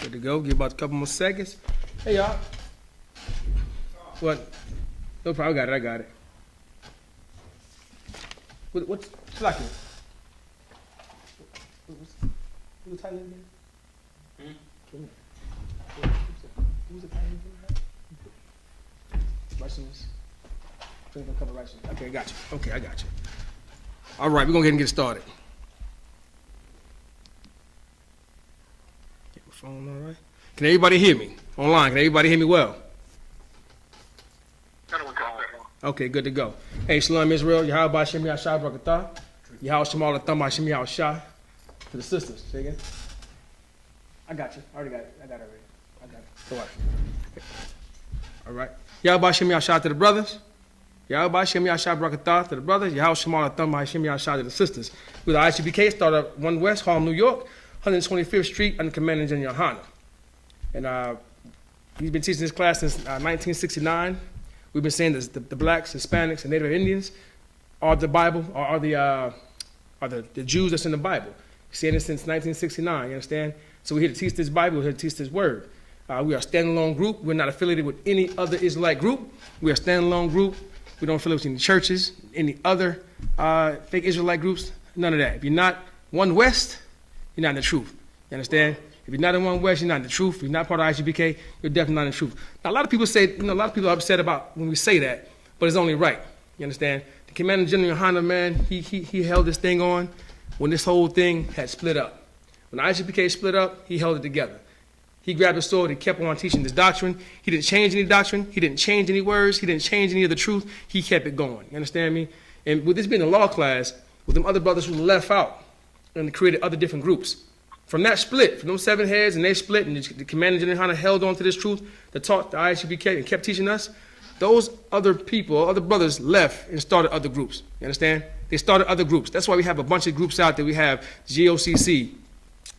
Good to go. Give about a couple more seconds. Hey, y'all. What? No problem. I got it. What's like it? Who's the tight end again? Who's the tight end again? Russians. Okay, got you. Okay, I got you. All right, we're going to go ahead and get started. Get my phone all right. Can everybody hear me online? Can everybody hear me well? Okay, good to go. Hey, Shalom Israel, Yahanna Shem Yahshua Brakatah, Yahweh Shemal Atham Shem Yahshua. To the sisters, say again. I got you. I already got it. I got it already. Go on. All right. Yahweh Shem Yahshua to the brothers. Yahweh Shem Yahshua Brakatah to the brothers. Yahweh Shemal Atham Shem Yahshua to the sisters. With the I.S.U.P.K, started at 1 West, Harlem, New York, 125th Street, under Commanding General Yahanna. And he's been teaching this class since 1969. We've been saying this, the blacks, Hispanics, and Native Indians are the Bible, are the Jews that's in the Bible. We're saying this since 1969, you understand? So we're here to teach this Bible, we're here to teach this word. We are a standalone group. We're not affiliated with any other Israelite group. We're a standalone group. We don't affiliate with any churches, any other fake Israelite groups, none of that. If you're not one West, you're not in the truth. You understand? If you're not in one West, you're not in the truth. If you're not part of I.S.U.P.K, you're definitely not in the truth. Now, a lot of people say, a lot of people are upset about when we say that, but it's only right. You understand? The Commander General Yahanna, man, he held this thing on when this whole thing had split up. When I.S.U.P.K split up, he held it together. He grabbed his sword, he kept on teaching this doctrine. He didn't change any doctrine. He didn't change any words. He didn't change any of the truth. He kept it going. You understand me? And with this being a law class, with them other brothers who left out and created other different groups, from that split, from those 7 heads, and they split, and the Commander General Yahanna held on to this truth that taught the I.S.U.P.K and kept teaching us, those other people, other brothers left and started other groups. You understand? They started other groups. That's why we have a bunch of groups out there. We have GOCC,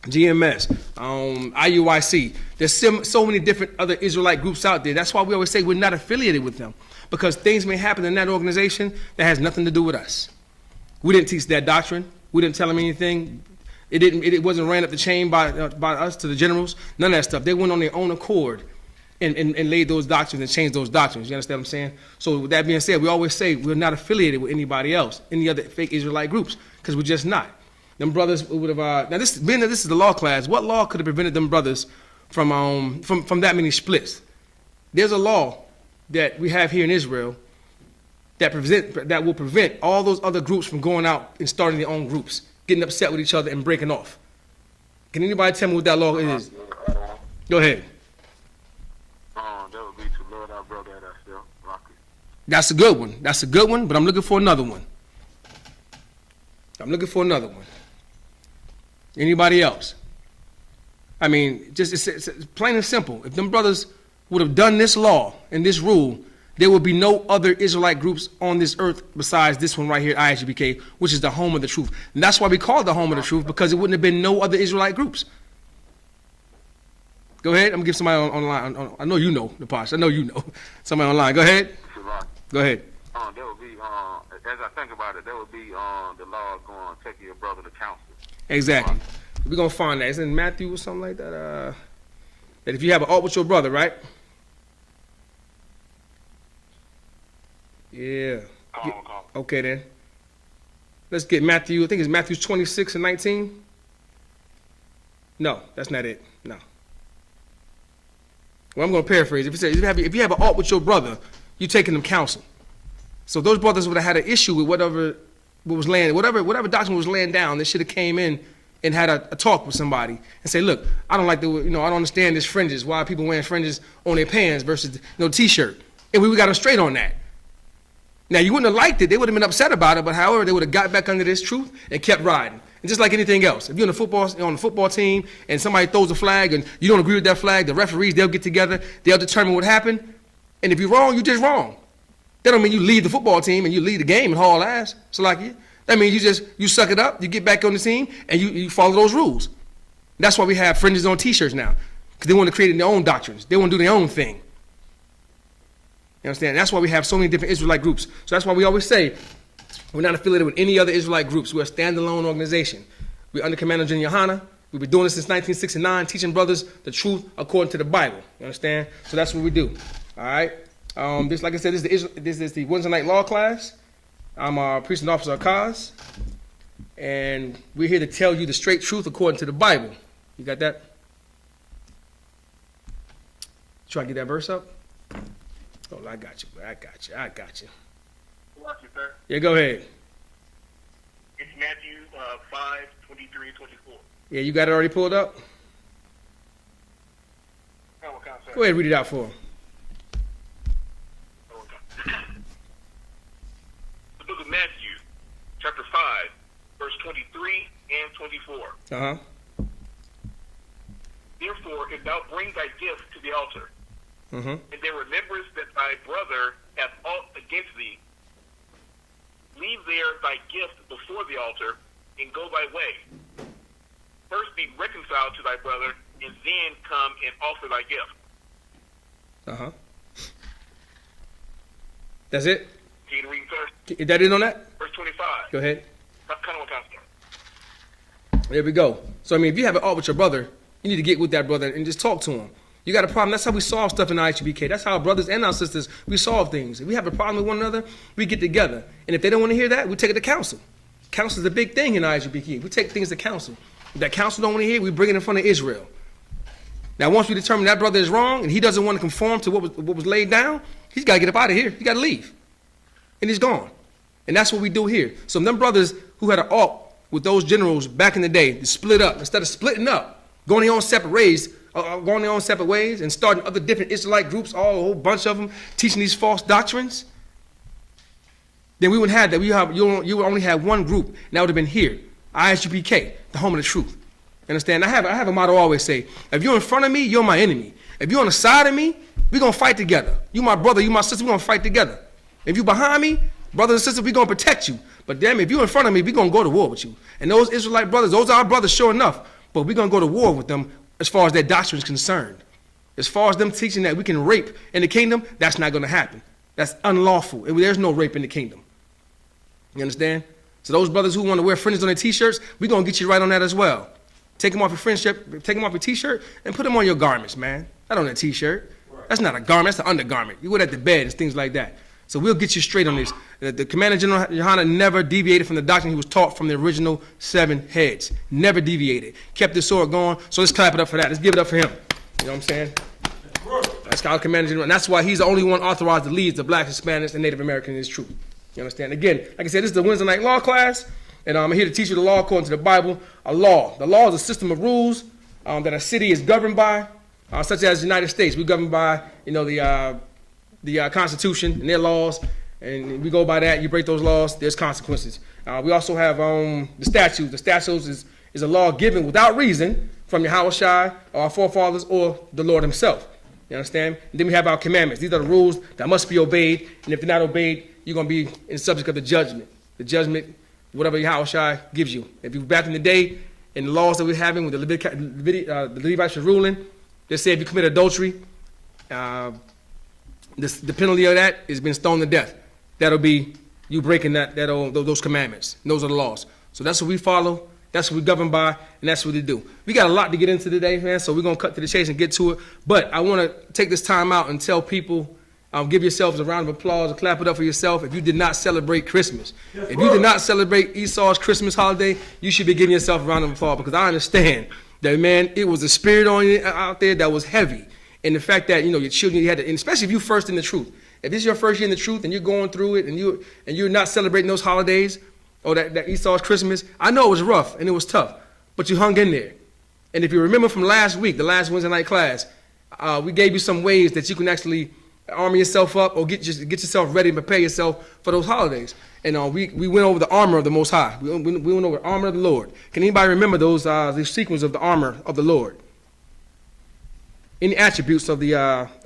GMS, IUIC. There's so many different other Israelite groups out there. That's why we always say we're not affiliated with them, because things may happen in that organization that has nothing to do with us. We didn't teach that doctrine. We didn't tell them anything. It wasn't ran up the chain by us to the generals. None of that stuff. They went on their own accord and laid those doctrines and changed those doctrines. You understand what I'm saying? So with that being said, we always say we're not affiliated with anybody else, any other fake Israelite groups, because we're just not. Them brothers would have. Now being that this is the law class, what law could have prevented them brothers from that many splits? There's a law that we have here in Israel that will prevent all those other groups from going out and starting their own groups, getting upset with each other and breaking off. Can anybody tell me what that law is? Go ahead. That would be to love our brother and ourselves. That's a good one. That's a good one, but I'm looking for another one. Anybody else? I mean, just it's plain and simple. If them brothers would have done this law and this rule, there will be no other Israelite groups on this earth besides this one right here, I.S.U.P.K, which is the home of the truth. And that's why we call it the home of the truth, because it wouldn't have been no other Israelite groups. Go ahead. I'm going to give somebody online. I know you know the posh. I know you know. Somebody online. Go ahead. Go ahead. That would be, as I think about it, that would be the law going to take your brother to counsel. Exactly. We're going to find that. It's in Matthew or something like that. That if you have an alt with your brother, right? Yeah. Okay, then. Let's get Matthew. I think it's Matthew 26 and 19. No, that's not it. No. Well, I'm going to paraphrase. If you have an alt with your brother, you're taking them counsel. So those brothers would have had an issue with whatever doctrine was laying down. They should have came in and had a talk with somebody and say, look, I don't understand this fringes. Why are people wearing fringes on their pants versus t-shirt? And we got them straight on that. Now, you wouldn't have liked it. They would have been upset about it, but however, they would have got back under this truth and kept riding. And just like anything else, if you're on the football team and somebody throws a flag and you don't agree with that flag, the referees, they'll get together, they'll determine what happened. And if you're wrong, you're just wrong. That don't mean you leave the football team and you leave the game and haul ass. So like that means you suck it up, you get back on the team, and you follow those rules. That's why we have fringes on t-shirts now, because they want to create their own doctrines. They want to do their own thing. You understand? That's why we have so many different Israelite groups. So that's why we always say we're not affiliated with any other Israelite groups. We're a standalone organization. We're under Commander General Yahanna. We've been doing this since 1969, teaching brothers the truth according to the Bible. You understand? So that's what we do. All right. This, like I said, this is the Wednesday night law class. I'm a priest and officer of cause, and we're here to tell you the straight truth according to the Bible. You got that? Try to get that verse up. Oh, I got you. I got you. Watch it, sir. Yeah, go ahead. It's Matthew 5:23-24. Yeah, you got it already pulled up? Go ahead and read it out for him. The book of Matthew, chapter 5, verse 23 and 24. Uh-huh. Therefore, if thou bring thy gift to the altar, Mm-hmm. and there rememberest that thy brother hath aught against thee, leave there thy gift before the altar, and go thy way. First be reconciled to thy brother, and then come and offer thy gift. Uh-huh. That's it? Can you read, sir? Is that it on that? Verse 25. Go ahead. Kind of There we go. So, I mean, if you have an art with your brother, you need to get with that brother and just talk to him. You got a problem. That's how we solve stuff in I.S.U.P.K. That's how our brothers and our sisters, we solve things. If we have a problem with one another, we get together. And if they don't want to hear that, we take it to council. Council is a big thing in I.S.U.P.K. We take things to council. If that council don't want to hear it, we bring it in front of Israel. Now, once we determine that brother is wrong and he doesn't want to conform to what was laid down, he's got to get up out of here. He got to leave. And he's gone. And that's what we do here. So them brothers who had an alt with those generals back in the day, they split up. Instead of splitting up, going their own separate ways, and starting other different Israelite groups, a whole bunch of them, teaching these false doctrines, then we wouldn't have that. You would only have one group, and that would have been here, I.S.U.P.K, the home of the truth. Understand? I have a motto I always say, if you're in front of me, you're my enemy. If you're on the side of me, we're going to fight together. You my brother, you my sister, we're going to fight together. If you're behind me, brothers and sisters, we're going to protect you. But damn, if you're in front of me, we're going to go to war with you. And those Israelite brothers, those are our brothers, sure enough. But we're going to go to war with them as far as their doctrine is concerned. As far as them teaching that we can rape in the kingdom, that's not going to happen. That's unlawful. There's no rape in the kingdom. You understand? So those brothers who want to wear fringes on their T-shirts, we're going to get you right on that as well. Take them off your friendship, take them off your T-shirt, and put them on your garments, man. Not on a T-shirt. That's not a garment. That's an undergarment. You wear that to bed and things like that. So we'll get you straight on this. The Commander General Yahanna never deviated from the doctrine he was taught from the original 7 heads. Never deviated. Kept the sword going. So let's clap it up for that. Let's give it up for him. You know what I'm saying? That's our Commander General. And that's why he's the only one authorized to lead the blacks, Hispanics, and Native Americans in his troop. You understand? Again, like I said, this is the Wednesday night law class. And I'm here to teach you the law according to the Bible. A law. The law is a system of rules that a city is governed by, such as the United States. We're governed by, the Constitution and their laws, and we go by that. You break those laws, there's consequences. We also have the statutes. The statutes is a law given without reason from Yahushua, or our forefathers, or the Lord himself. You understand? And then we have our commandments. These are the rules that must be obeyed, and if they're not obeyed, you're going to be in the subject of the judgment. The judgment, whatever Yahushua gives you. If you back in the day, in the laws that we're having with the Levites were ruling, they say if you commit adultery, the penalty of that is being stoned to death. That'll be you breaking those commandments. And those are the laws. So that's what we follow. That's what we govern by, and that's what we do. We got a lot to get into today, man, so we're going to cut to the chase and get to it. But I want to take this time out and tell people, give yourselves a round of applause and clap it up for yourself if you did not celebrate Christmas. If you did not celebrate Esau's Christmas holiday, you should be giving yourself a round of applause, because I understand that, man, it was a spirit on you out there that was heavy. And the fact that, your children, you had to, and especially if you're first in the truth. If this is your first year in the truth and you're going through it and you're not celebrating those holidays or that Esau's Christmas, I know it was rough and it was tough, but you hung in there. And if you remember from last week, the last Wednesday night class, we gave you some ways that you can actually armor yourself up or get yourself ready and prepare yourself for those holidays. And we went over the armor of the Most High. We went over the armor of the Lord. Can anybody remember the sequence of the armor of the Lord? Any attributes of the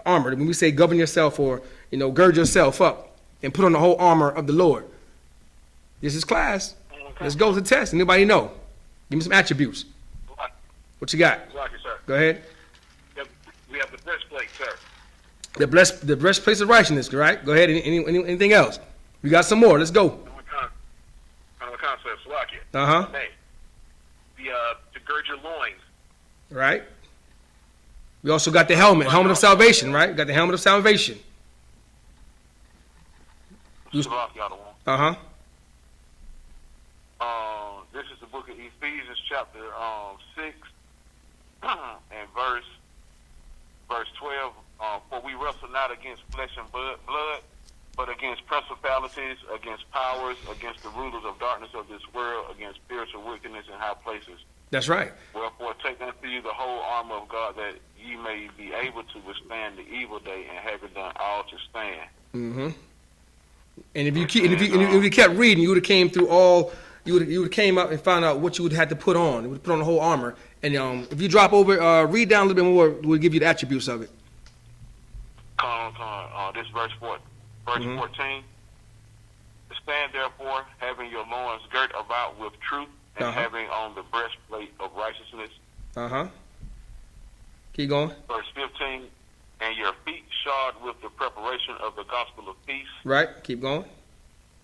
armor? When we say govern yourself or gird yourself up and put on the whole armor of the Lord. This is class. Let's go to the test. Anybody know? Give me some attributes. What you got? Sir. Go ahead. We have the breastplate, sir. The breastplate of righteousness, right? Go ahead. Anything else? We got some more. Let's go. Concept, Uh-huh. to gird your loins. Right. We also got the helmet of salvation, right? Got the helmet of salvation. Uh-huh. This is the book of Ephesians, chapter 6, and verse 12. For we wrestle not against flesh and blood, but against principalities, against powers, against the rulers of darkness of this world, against spiritual wickedness in high places. That's right. Wherefore take unto you the whole armor of God, that ye may be able to withstand the evil day, and having done all to stand. Mm-hmm. And if you kept reading, you would have came through all. You would have came up and found out what you would have to put on. You would put on the whole armor. And if you drop over, read down a little bit more, we'll give you the attributes of it. This verse 14. Stand therefore, having your loins girt about with truth, and having on the breastplate of righteousness. Keep going. Verse 15. And your feet shod with the preparation of the gospel of peace. Right. Keep going.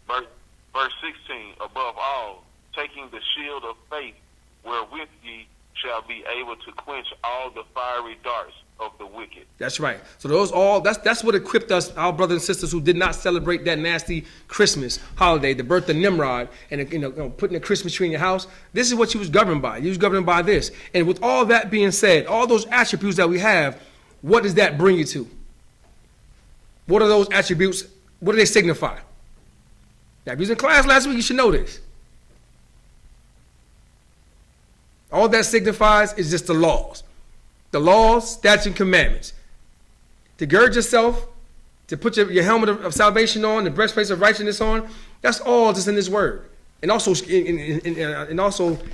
Verse 16. Above all, taking the shield of faith, wherewith ye shall be able to quench all the fiery darts of the wicked. That's right. So that's what equipped us, our brothers and sisters who did not celebrate that nasty Christmas holiday, the birth of Nimrod, and putting a Christmas tree in your house. This is what you was governed by. You was governed by this. And with all that being said, all those attributes that we have, what does that bring you to? What are those attributes? What do they signify? Now, if you was in class last week, you should know this. All that signifies is just the laws. The laws, statutes, and commandments. To gird yourself, to put your helmet of salvation on, the breastplate of righteousness on, that's all just in this word. And also,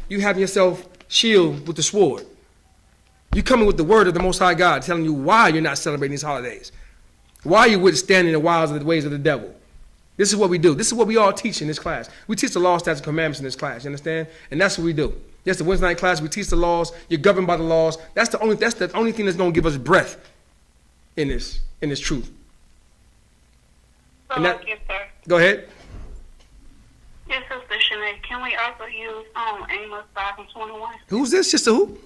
you having yourself shield with the sword. You coming with the word of the Most High God, telling you why you're not celebrating these holidays. Why you're withstanding the wiles of the ways of the devil. This is what we do. This is what we all teach in this class. We teach the laws, statutes, and commandments in this class. You understand? And that's what we do. Yes, the Wednesday night class, we teach the laws. You're governed by the laws. That's the only thing that's going to give us breath in this truth. So, yes, sir. Go ahead. Yes, Sister Shanae. Can we also use Amos 5:21? Who's this? Sister who?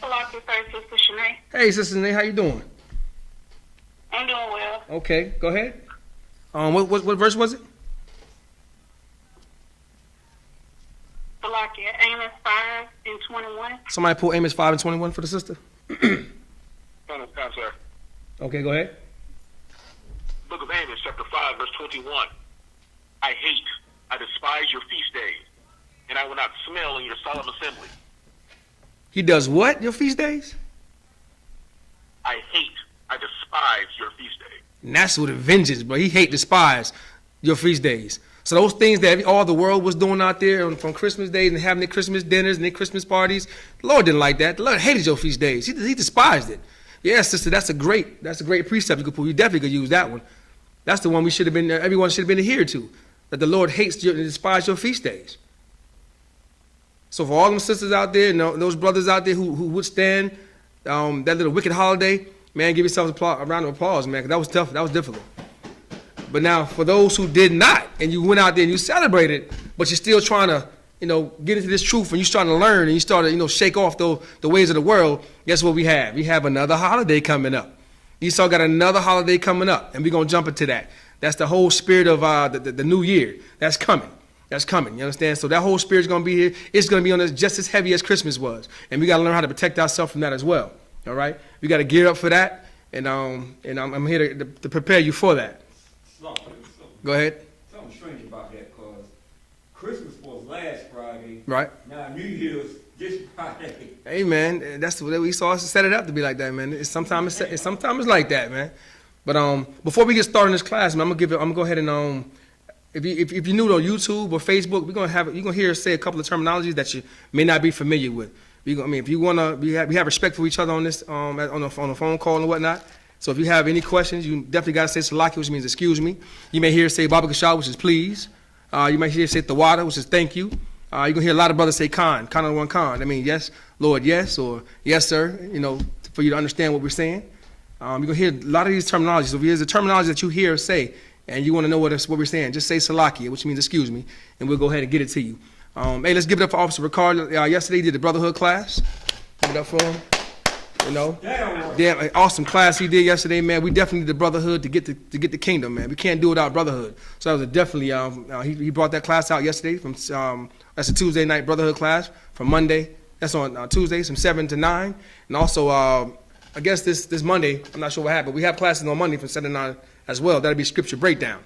Hello, Sister Shanae. Hey, Sister Shanae, how you doing? I'm doing well. Okay, go ahead. What verse was it? Amos 5:21. Somebody pull Amos 5:21 for the sister. Sir. Okay, go ahead. Book of Amos, chapter 5, verse 21. I despise your feast days, and I will not smell in your solemn assembly. He does what? Your feast days? I despise your feast days. And that's with a vengeance, bro. He despise your feast days. So those things that all the world was doing out there from Christmas days and having their Christmas dinners and their Christmas parties, the Lord didn't like that. The Lord hated your feast days. He despised it. Yeah, sister, that's a great precept you could pull. You definitely could use that one. That's the one everyone should have been adhered to. That the Lord hates you and despises your feast days. So for all them sisters out there and those brothers out there who withstand that little wicked holiday, man, give yourselves a round of applause, man, because that was tough. That was difficult. But now, for those who did not, and you went out there and you celebrated, but you're still trying to, get into this truth, and you're starting to learn, and you start to, shake off the ways of the world, guess what we have? We have another holiday coming up. Esau got another holiday coming up, and we're going to jump into that. That's the whole spirit of the new year. That's coming. That's coming. You understand? So that whole spirit's going to be here. It's going to be on us just as heavy as Christmas was. And we got to learn how to protect ourselves from that as well. All right? We got to gear up for that, and I'm here to prepare you for that. Go ahead. Something strange about that, because Christmas was last Friday. Right. Now New Year's this Friday. Hey, man, that's what we saw us set it up to be like that, man. Sometimes it's like that, man. But before we get started in this class, man, I'm gonna go ahead and if you're new to YouTube or Facebook, you're gonna hear us say a couple of terminologies that you may not be familiar with. If you wanna, we have respect for each other on this on a phone call and whatnot. So if you have any questions, you definitely got to say salaki, which means excuse me. You may hear us say Baba Kashal, which is please. You might hear us say Tawada, which is thank you. You're going to hear a lot of brothers say Khan on one Khan. I mean, yes, Lord, yes, or yes, sir, for you to understand what we're saying. You're going to hear a lot of these terminologies. So if there's a terminology that you hear us say, and you want to know what we're saying, just say salaki, which means excuse me, and we'll go ahead and get it to you. Hey, let's give it up for Officer Ricard. Yesterday he did the Brotherhood class. Give it up for him. You know, damn, awesome class he did yesterday, man. We definitely need the brotherhood to get the kingdom, man. We can't do it without brotherhood. So that was definitely he brought that class out yesterday from that's a Tuesday night brotherhood class from Monday. That's on Tuesdays from 7 to 9, and also I guess this Monday, I'm not sure what happened. We have classes on Monday from 7 to 9 as well. That'll be scripture breakdown.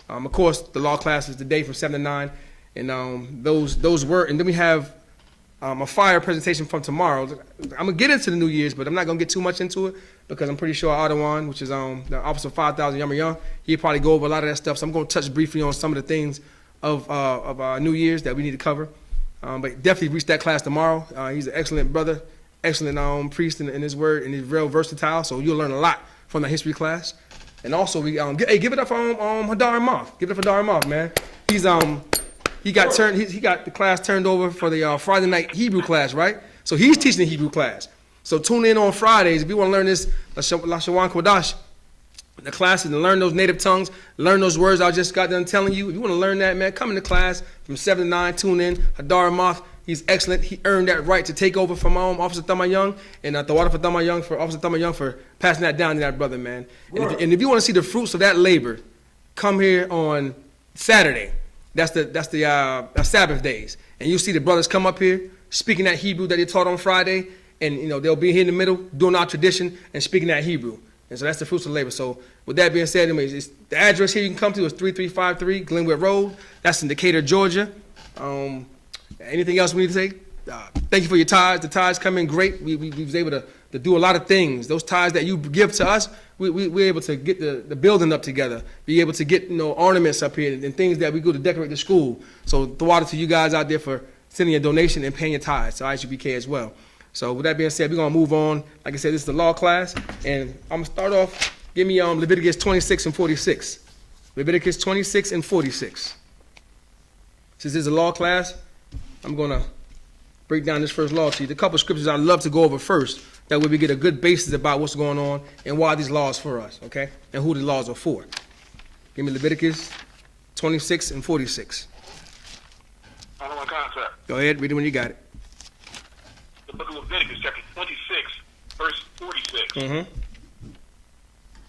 Of course, the law class is today from 7 to 9, and those were, and then we have a fire presentation from tomorrow. I'm gonna get into the New Year's, but I'm not gonna get too much into it because I'm pretty sure Adawan, which is the Officer 5000 Yama Young, he'll probably go over a lot of that stuff. So I'm gonna touch briefly on some of the things of New Year's that we need to cover. But definitely reach that class tomorrow. He's an excellent brother, excellent priest in his word, and he's real versatile. So you'll learn a lot from the history class. And also we give it up for Hadar Moth. Give it up for Hadar Moth, man. He got the class turned over for the Friday night Hebrew class, right? So he's teaching the Hebrew class. So tune in on Fridays if you want to learn this Lashawan Kodash, the classes, and learn those native tongues, learn those words I just got done telling you. If you want to learn that, man, come into class from 7 to 9. Tune in. Hadar Moth, he's excellent. He earned that right to take over from Officer Thama Young, and the water for Thama Young for Officer Thama Young for passing that down to that brother, man. And if you want to see the fruits of that labor, come here on Saturday. That's the Sabbath days, and you'll see the brothers come up here speaking that Hebrew that they taught on Friday, and they'll be here in the middle doing our tradition and speaking that Hebrew, and so that's the fruits of labor. So with that being said, anyways, the address here you can come to is 3353 Glenwood Road. That's in Decatur, Georgia. Anything else we need to say? Thank you for your tithes. The tithes come in great. We was able to do a lot of things. Those tithes that you give to us, we're able to get the building up together, be able to get ornaments up here and things that we go to decorate the school. So throw out to you guys out there for sending a donation and paying your tithes to I.S.U.P.K as well. So with that being said, we're going to move on. Like I said, this is the law class, and I'm going to start off. Give me Leviticus 26 and 46. Leviticus 26 and 46. Since this is a law class, I'm going to break down this first law to you. The couple of scriptures I'd love to go over first. That way we get a good basis about what's going on and why these laws for us, okay? And who the laws are for. Give me Leviticus 26 and 46. I don't want concept. Go ahead, read it when you got it. The book of Leviticus, chapter 26, verse 46. Mm-hmm.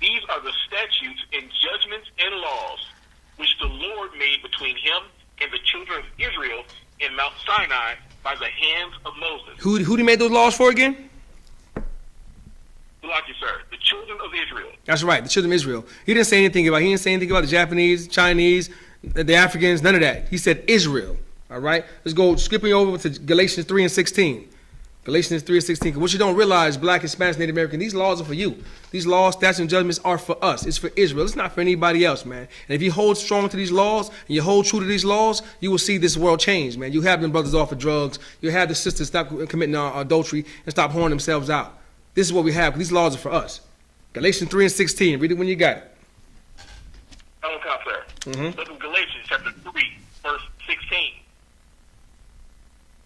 These are the statutes and judgments and laws which the Lord made between him and the children of Israel in Mount Sinai by the hands of Moses. Who he made those laws for again? Like you, sir. The children of Israel. That's right, the children of Israel. He didn't say anything about the Japanese, Chinese, the Africans, none of that. He said Israel. All right? Let's go skipping over to Galatians 3 and 16. Galatians 3 and 16. Because what you don't realize, Black, Hispanic, Native American, these laws are for you. These laws, statutes, and judgments are for us. It's for Israel. It's not for anybody else, man. And if you hold strong to these laws and you hold true to these laws, you will see this world change, man. You have them brothers off of drugs. You have the sisters stop committing adultery and stop whoring themselves out. This is what we have. These laws are for us. Galatians 3 and 16. Read it when you got it. I don't count, sir. Mm-hmm. Look at Galatians chapter 3, verse 16.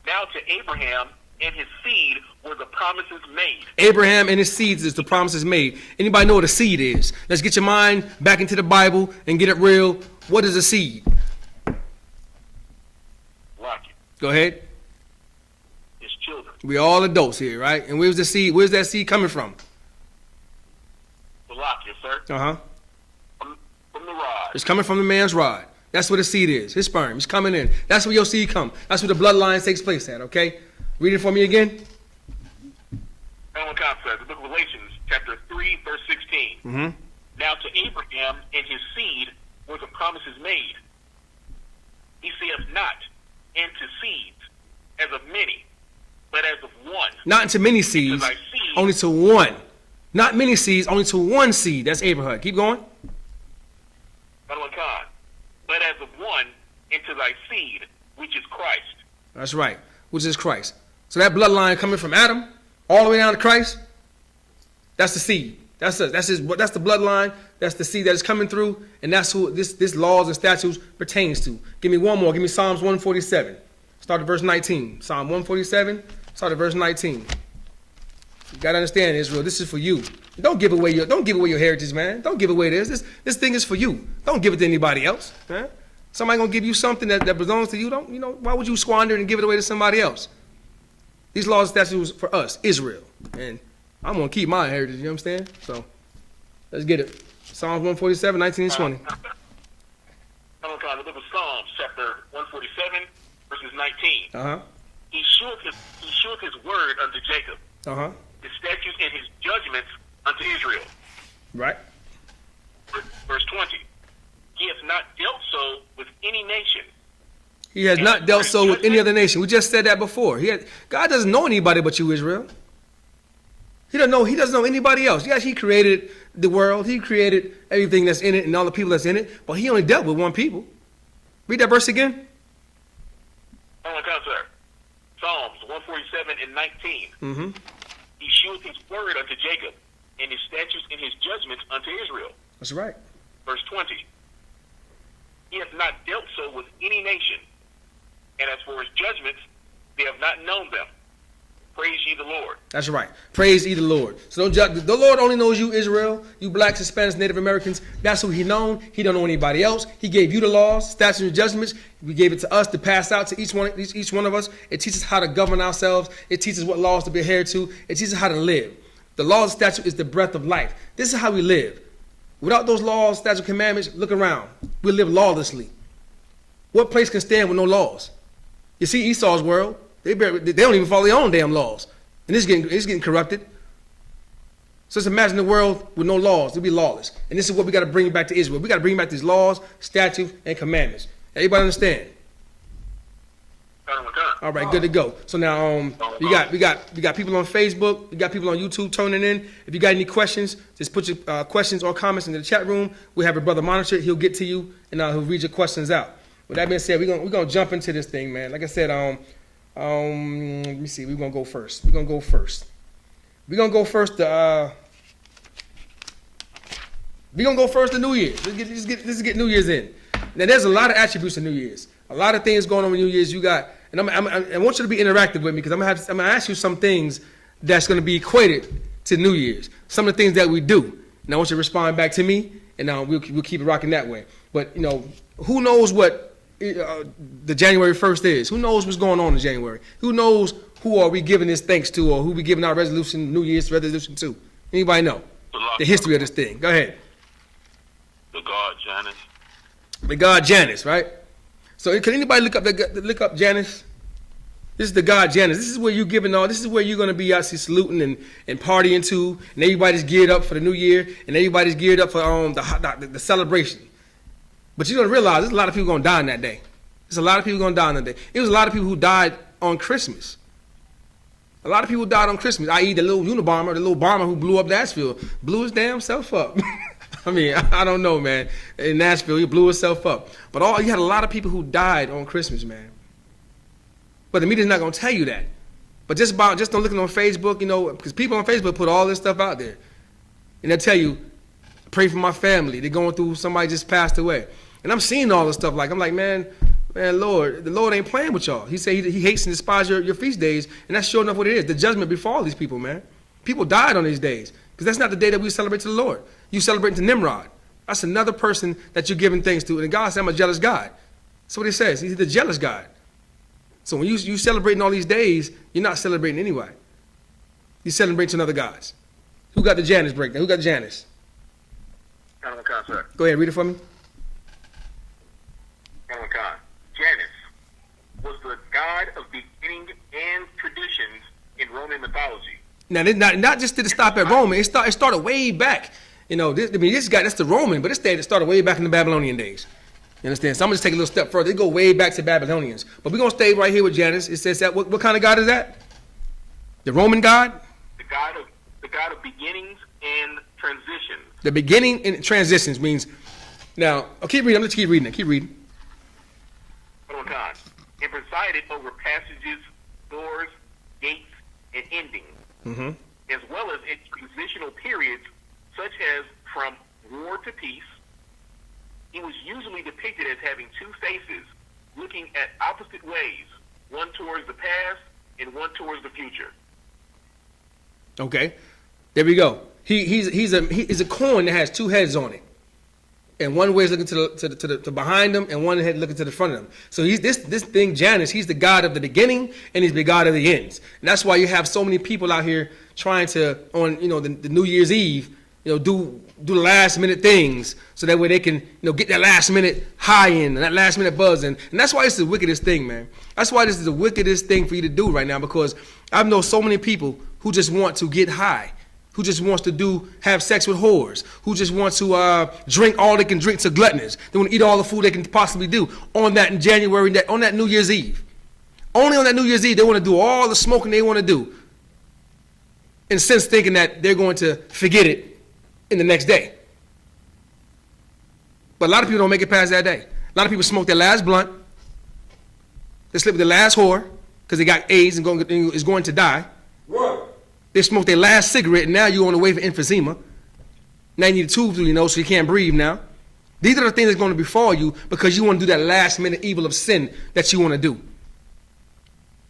Now to Abraham and his seed were the promises made. Abraham and his seeds is the promises made. Anybody know what a seed is? Let's get your mind back into the Bible and get it real. What is a seed? Like it. Go ahead. His children. We all adults here, right? And where's the seed? Where's that seed coming from? Salakia, sir. Uh-huh. From the rod. It's coming from the man's rod. That's what a seed is. His sperm. He's coming in. That's where your seed comes. That's where the bloodline takes place at, okay? Read it for me again. I don't count, sir. The book of Galatians, chapter 3, verse 16. Mm-hmm. Now to Abraham and his seed were the promises made. He saith not, and to seeds, as of many, but as of one. Not into many seeds, only to one. Not many seeds, only to one seed. That's Abraham. Keep going. But as of one, into thy seed, which is Christ. That's right, which is Christ. So that bloodline coming from Adam all the way down to Christ, that's the seed. That's the bloodline. That's the seed that is coming through, and that's who this laws and statutes pertains to. Give me one more. Give me Psalms 147. Start at verse 19. Psalm 147. Start at verse 19. You gotta understand, Israel. This is for you. Don't give away your heritage, man. Don't give away this. This thing is for you. Don't give it to anybody else, man. Somebody gonna give you something that belongs to you. Why would you squander it and give it away to somebody else? These laws and statutes for us, Israel. And I'm gonna keep my heritage, you know what I'm saying? So let's get it. Psalms 147, 19 and 20. The book of Psalms, chapter 147, verses 19. Uh-huh. He sheweth his word unto Jacob, Uh-huh. his statutes and his judgments unto Israel. Right. Verse 20. He hath not dealt so with any nation. He has not dealt so with any other nation. We just said that before. God doesn't know anybody but you, Israel. He doesn't know anybody else. Yes, he created the world. He created everything that's in it and all the people that's in it. But he only dealt with one people. Read that verse again. Oh my God, sir. Psalms 147 and 19. Mm-hmm. He sheweth his word unto Jacob, and his statutes and his judgments unto Israel. That's right. Verse 20. He hath not dealt so with any nation, and as for his judgments, they have not known them. Praise ye the Lord. That's right. Praise ye the Lord. So don't judge. The Lord only knows you, Israel, you blacks, Hispanics, Native Americans. That's who he known. He don't know anybody else. He gave you the laws, statutes, and judgments. We gave it to us to pass out to each one of us. It teaches how to govern ourselves. It teaches what laws to be adhered to. It teaches how to live. The laws and statute is the breath of life. This is how we live. Without those laws, statutes, commandments, look around. We live lawlessly. What place can stand with no laws? You see Esau's world. They don't even follow their own damn laws. And it's getting corrupted. So just imagine the world with no laws. It'll be lawless. And this is what we got to bring back to Israel. We got to bring back these laws, statutes, and commandments. Everybody understand? All right, good to go. So now we got people on Facebook, we got people on YouTube tuning in. If you got any questions, just put your questions or comments in the chat room. We have a brother monitor. He'll get to you and he'll read your questions out. With that being said, we're gonna jump into this thing, man. Like I said, let me see. We're gonna go first. We're gonna go first to New Year's. Let's get New Year's in. Now, there's a lot of attributes of New Year's. A lot of things going on with New Year's. You got, and I want you to be interactive with me because I'm gonna ask you some things that's gonna be equated to New Year's. Some of the things that we do. And I want you to respond back to me, and we'll keep it rocking that way. But who knows what the January 1st is? Who knows what's going on in January? Who knows who are we giving this thanks to, or who we giving our New Year's resolution to? Anybody know the history of this thing? Go ahead. The God Janus. The God Janus, right? So can anybody look up Janus? This is the God Janus. This is where you're giving all. This is where you're going to be actually saluting and partying to, and everybody's geared up for the New Year, and everybody's geared up for the celebration. But you don't realize there's a lot of people going to die on that day. There's a lot of people going to die on that day. It was a lot of people who died on Christmas. A lot of people died on Christmas, i.e. the little Unabomber, the little bomber who blew up Nashville, blew his damn self up. I mean, I don't know, man. In Nashville, he blew himself up. But you had a lot of people who died on Christmas, man. But the media's not going to tell you that. But just don't looking on Facebook, because people on Facebook put all this stuff out there. And they'll tell you, pray for my family. They're going through, somebody just passed away. And I'm seeing all this stuff. I'm like, man, Lord, the Lord ain't playing with y'all. He said he hates and despises your feast days. And that's sure enough what it is. The judgment before all these people, man. People died on these days. Because that's not the day that we celebrate to the Lord. You celebrate to Nimrod. That's another person that you're giving things to. And God said, I'm a jealous God. That's what he says. He's the jealous God. So when you celebrating all these days, you're not celebrating anyway. You're celebrating to other gods. Who got the Janus breakdown? Who got Janus? Go ahead, read it for me. Janus was the god of beginning and traditions in Roman mythology. Now, not just did it stop at Roman. It started way back. This guy, that's the Roman, but it started way back in the Babylonian days. You understand? So I'm going to take a little step further. They go way back to Babylonians. But we're going to stay right here with Janus. It says that, what kind of God is that? The Roman God? The god of beginnings and transitions. The beginning and transitions means, now, keep reading. Let's keep reading it. Keep reading. And presided over passages, doors, gates, and endings, as well as its transitional periods, such as from war to peace. He was usually depicted as having two faces, looking at opposite ways, one towards the past and one towards the future. Okay, there we go. He's a coin that has two heads on it. and one way is looking to behind them, and one head looking to the front of them. So he's this thing, Janus. He's the God of the beginning, and he's the God of the ends. And that's why you have so many people out here trying to on the New Year's Eve, do the last minute things, so that way they can get that last minute high in and that last minute buzz in. And that's why it's the wickedest thing, man. That's why this is the wickedest thing for you to do right now, because I've known so many people who just want to get high, who just wants to have sex with whores, who just wants to drink all they can drink to gluttonous. They want to eat all the food they can possibly do on that in January, on that New Year's Eve. Only on that New Year's Eve they want to do all the smoking they want to do, in a sense thinking that they're going to forget it in the next day. But a lot of people don't make it past that day. A lot of people smoke their last blunt. They sleep with their last whore because they got AIDS and is going to die. What? They smoked their last cigarette, and now you're on the way for emphysema. Now you need a tube through your nose so you can't breathe now. These are the things that's going to befall you because you want to do that last minute evil of sin that you want to do.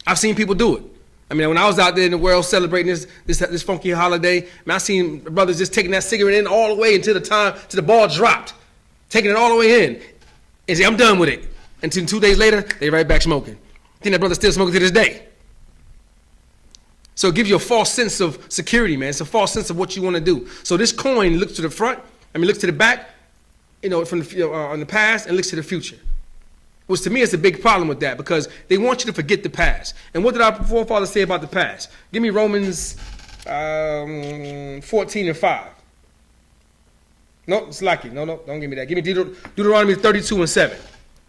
I've seen people do it. I mean, when I was out there in the world celebrating this funky holiday, man, I seen brothers just taking that cigarette in all the way until the ball dropped, taking it all the way in, and say, I'm done with it. Until 2 days later, they right back smoking. I think that brother's still smoking to this day. So it gives you a false sense of security, man. It's a false sense of what you want to do. So this coin looks to the front, looks to the back, from on the past, and looks to the future. Which to me is a big problem with that, because they want you to forget the past. And what did our forefathers say about the past? Give me Romans 14:5. No, it's lucky. No, don't give me that. Give me Deuteronomy 32:7.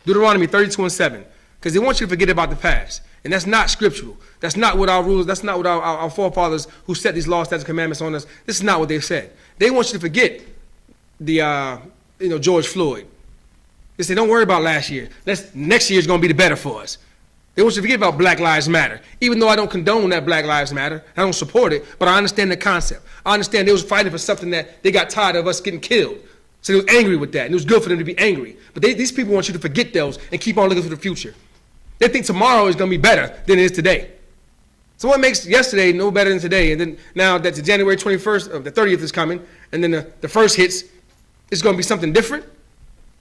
Deuteronomy 32:7. Because they want you to forget about the past. And that's not scriptural. That's not what our rules, that's not what our forefathers who set these laws, statutes, and commandments on us, this is not what they've said. They want you to forget the, George Floyd. They say, don't worry about last year. Next year is going to be the better for us. They want you to forget about Black Lives Matter. Even though I don't condone that Black Lives Matter, I don't support it, but I understand the concept. I understand they was fighting for something that they got tired of us getting killed. So they was angry with that, and it was good for them to be angry. But these people want you to forget those and keep on looking for the future. They think tomorrow is going to be better than it is today. So what makes yesterday no better than today? And then now that the January 21st, the 30th is coming, and then the first hits, it's going to be something different?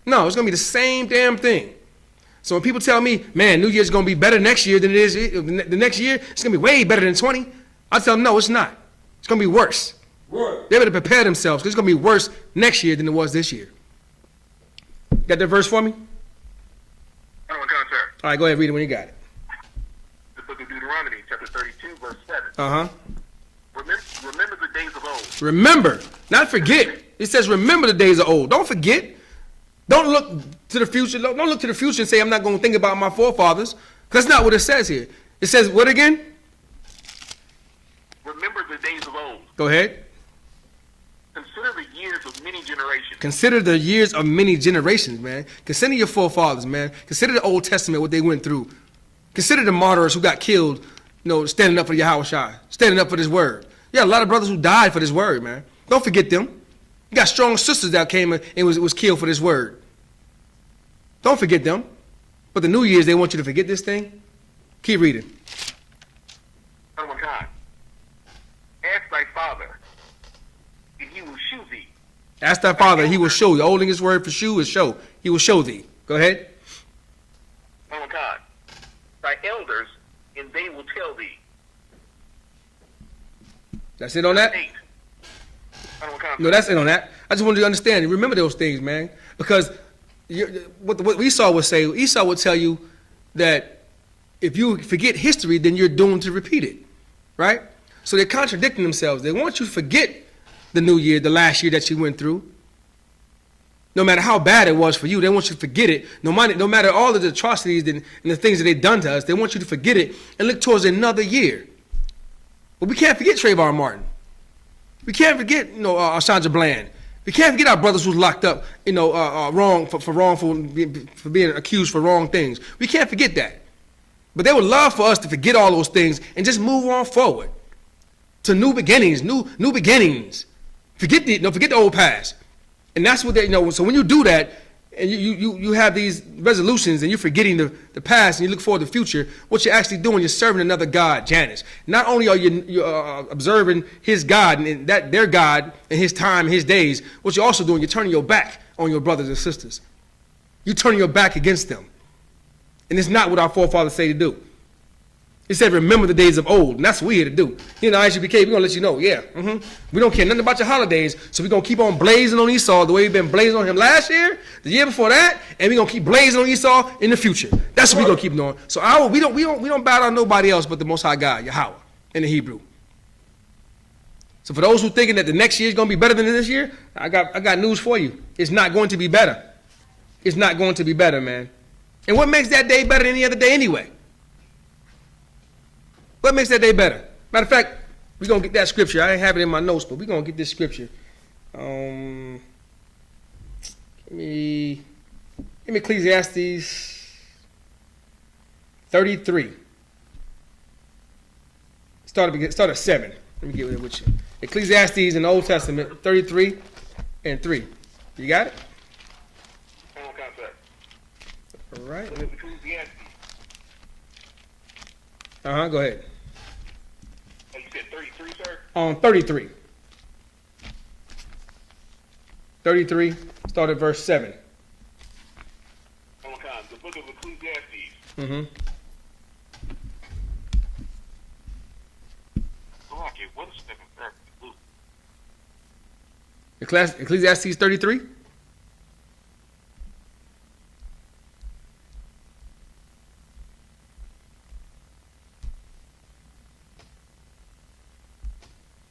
No, it's going to be the same damn thing. So when people tell me, man, New Year's going to be better next year than it is the next year, it's going to be way better than 20, I tell them, no, it's not. It's going to be worse. What? They better prepare themselves, because it's going to be worse next year than it was this year. Got that verse for me? I don't want to, sir. All right, go ahead, read it when you got it. The book of Deuteronomy, chapter 32, verse 7. Uh-huh. Remember the days of old. Remember, not forget. It says remember the days of old. Don't forget. Don't look to the future. Don't look to the future and say I'm not going to think about my forefathers. That's not what it says here. It says what again? Remember the days of old. Go ahead. Consider the years of many generations. Consider the years of many generations, man. Consider your forefathers, man. Consider the Old Testament, what they went through. Consider the martyrs who got killed, standing up for Yahushua, standing up for this word. Yeah, a lot of brothers who died for this word, man. Don't forget them. You got strong sisters that came and was killed for this word. Don't forget them. But the New Year's, they want you to forget this thing. Keep reading. Oh my God. Ask thy father, and he will shew thee. Ask thy father, he will show you. The old English word for show is show. He will show thee. Go ahead. Oh my God. Thy elders, and they will tell thee. That's it on that? 8. No, that's it on that. I just want you to understand and remember those things, man. Because what Esau would say, Esau would tell you that if you forget history, then you're doomed to repeat it, right? So they're contradicting themselves. They want you to forget the new year, the last year that you went through. No matter how bad it was for you, they want you to forget it. No matter all of the atrocities and the things that they've done to us, they want you to forget it and look towards another year. But we can't forget Trayvon Martin. We can't forget, Sandra Bland. We can't forget our brothers who's locked up, for being accused for wrong things. We can't forget that. But they would love for us to forget all those things and just move on forward to new beginnings, new beginnings. Forget the old past. And that's what they, so when you do that, and you have these resolutions and you're forgetting the past and you look forward to the future, what you're actually doing, you're serving another God, Janus. Not only are you observing his God and that their God and his time, his days, what you're also doing, you're turning your back on your brothers and sisters. You turning your back against them. And it's not what our forefathers say to do. It said, remember the days of old. And that's what we're here to do. Here in the I.S.U.P.K, we're going to let you know, we don't care nothing about your holidays, so we're going to keep on blazing on Esau the way we've been blazing on him last year, the year before that, and we're going to keep blazing on Esau in the future. That's what we're going to keep doing. So we don't bow down nobody else but the Most High God, Yahweh, in the Hebrew. So for those who thinking that the next year is going to be better than this year, I got news for you. It's not going to be better. It's not going to be better, man. And what makes that day better than any other day anyway? What makes that day better? Matter of fact, we're going to get that scripture. I ain't have it in my notes, but we're going to get this scripture. Give me Ecclesiastes 33. Start at 7. Let me get it with you. Ecclesiastes in the Old Testament, 33 and 3. You got it? Hold on, contact. All right. Ecclesiastes. Go ahead. Oh, you said 33, sir? 33. 33, start at verse 7. Hold on, the book of Ecclesiastes. Okay, what is stepping back? Ecclesiastes 33?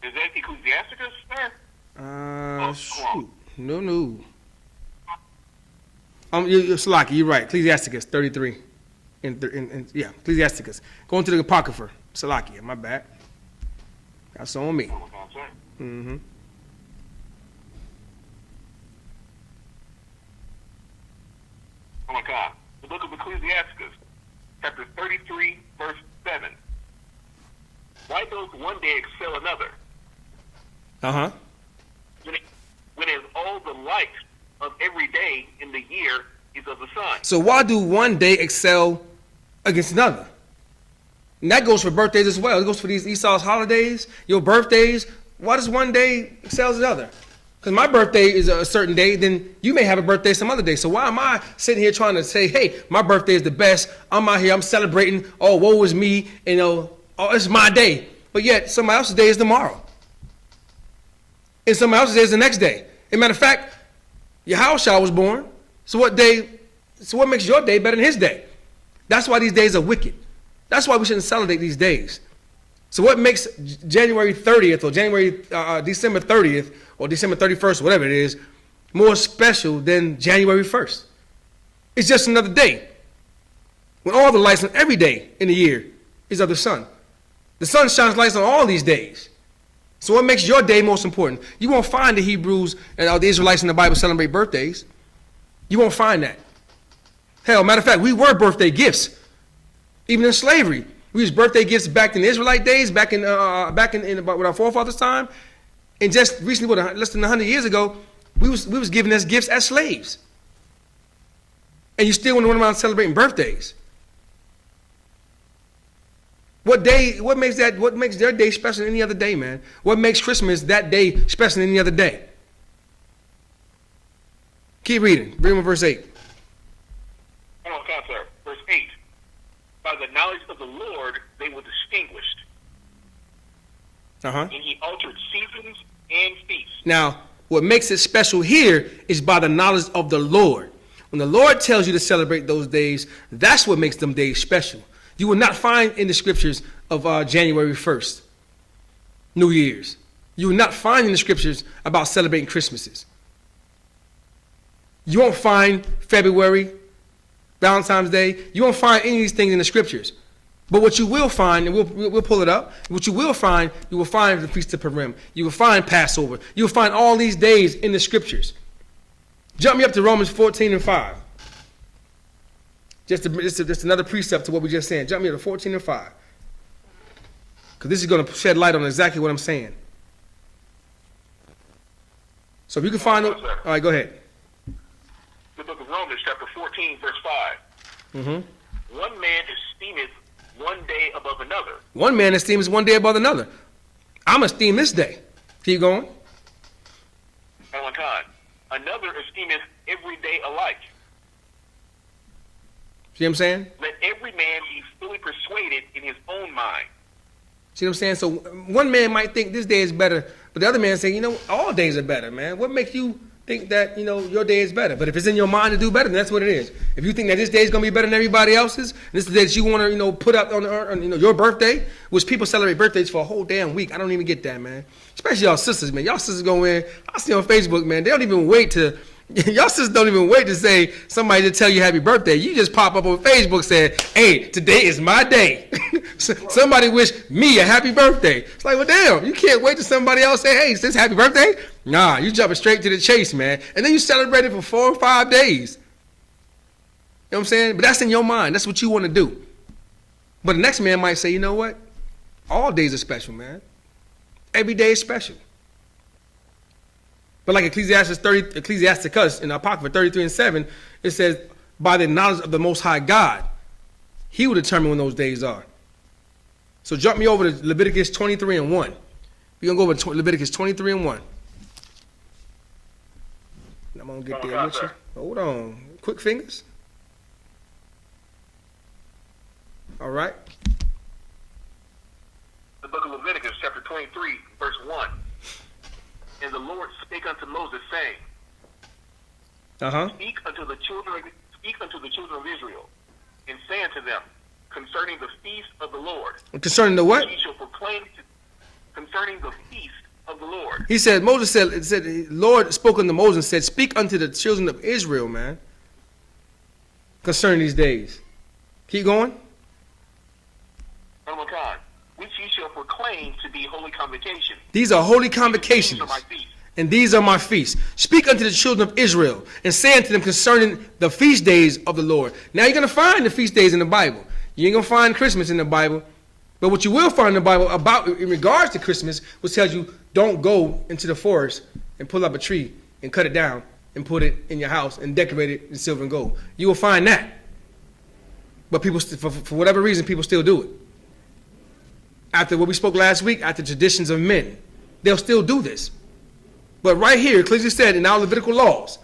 Is that Ecclesiasticus, sir? Shoot. No. You're Salaki, you're right. Ecclesiasticus 33. Yeah, Ecclesiasticus. Going to the Apocrypha. Salaki, my bad. That's on me. Mm-hmm. Oh my God. The book of Ecclesiasticus, chapter 33, verse 7. Why does one day excel another? When as all the light of every day in the year is of the sun. So why do one day excel against another? And that goes for birthdays as well. It goes for these Esau's holidays, your birthdays. Why does one day excel another? Because my birthday is a certain day, then you may have a birthday some other day. So why am I sitting here trying to say, hey, my birthday is the best. I'm out here, I'm celebrating. Oh, woe is me. Oh, it's my day. But yet somebody else's day is tomorrow. And somebody else's day is the next day. As a matter of fact, Yahushua was born. So what makes your day better than his day? That's why these days are wicked. That's why we shouldn't celebrate these days. So what makes January 30th or December 30th or December 31st, whatever it is, more special than January 1st? It's just another day. When all the lights on every day in the year is of the sun. The sun shines lights on all these days. So what makes your day most important? You won't find the Hebrews and the Israelites in the Bible celebrate birthdays. You won't find that. Hell, matter of fact, we were birthday gifts. Even in slavery, we used birthday gifts back in the Israelite days, back in about with our forefathers' time, and just recently, less than 100 years ago, we was given as gifts as slaves. And you still want to run around celebrating birthdays? What makes their day special than any other day, man? What makes Christmas that day special than any other day? Keep reading. Read on verse 8. Hold on, sir. Verse 8. By the knowledge of the Lord they were distinguished. And he altered seasons and feasts. Now, what makes it special here is by the knowledge of the Lord. When the Lord tells you to celebrate those days, that's what makes them days special. You will not find in the scriptures of January 1st, New Year's. You will not find in the scriptures about celebrating Christmases. You won't find February, Valentine's Day. You won't find any of these things in the scriptures. But what you will find, and we'll pull it up, what you will find the Feast of Purim. You will find Passover. You will find all these days in the scriptures. Jump me up to Romans 14 and 5. Just another precept to what we just said. Jump me up to 14 and 5. Because this is going to shed light on exactly what I'm saying. So if you can find it. All right, go ahead. The book of Romans, chapter 14, verse 5. One man esteemeth one day above another. One man esteems one day above another. I'm esteem this day. Keep going. Another esteemeth every day alike. See what I'm saying? Let every man be fully persuaded in his own mind. See what I'm saying? So one man might think this day is better, but the other man saying, all days are better, man. What makes you think that, your day is better? But if it's in your mind to do better, then that's what it is. If you think that this day is going to be better than everybody else's, and this is the day that you want to, put up on your birthday, which people celebrate birthdays for a whole damn week. I don't even get that, man. Especially y'all sisters, man. Y'all sisters go in, I see on Facebook, man, they don't even wait to, y'all sisters don't even wait to say somebody to tell you happy birthday. You just pop up on Facebook saying, hey, today is my day. Somebody wish me a happy birthday. It's like, well, damn, you can't wait till somebody else say, hey, is this happy birthday? Nah, you jumping straight to the chase, man. And then you celebrate it for 4 or 5 days. You know what I'm saying? But that's in your mind. That's what you want to do. But the next man might say, you know what? All days are special, man. Every day is special. But like Ecclesiasticus in the Apocrypha 33:7, it says, by the knowledge of the Most High God, He will determine when those days are. So jump me over to Leviticus 23:1. We're going to go over to Leviticus 23:1. I'm going to get there with you. Hold on. Quick fingers. All right. The book of Leviticus, chapter 23, verse 1. And the Lord spake unto Moses, saying, Speak unto the children of Israel, and say unto them, concerning the feast of the Lord. Concerning the what? Ye shall proclaim concerning the feast of the Lord. He said, Moses said, Lord spoke unto Moses and said, speak unto the children of Israel, man, concerning these days. Keep going. Which ye shall proclaim to be holy convocation. These are holy convocations. And these are my feasts. Speak unto the children of Israel, and say unto them concerning the feast days of the Lord. Now you're going to find the feast days in the Bible. You ain't going to find Christmas in the Bible. But what you will find in the Bible about in regards to Christmas, which tells you don't go into the forest and pull up a tree and cut it down and put it in your house and decorate it in silver and gold. You will find that. But people, for whatever reason, people still do it. After what we spoke last week, after traditions of men, they'll still do this. But right here, Ecclesiastes said in our Levitical laws,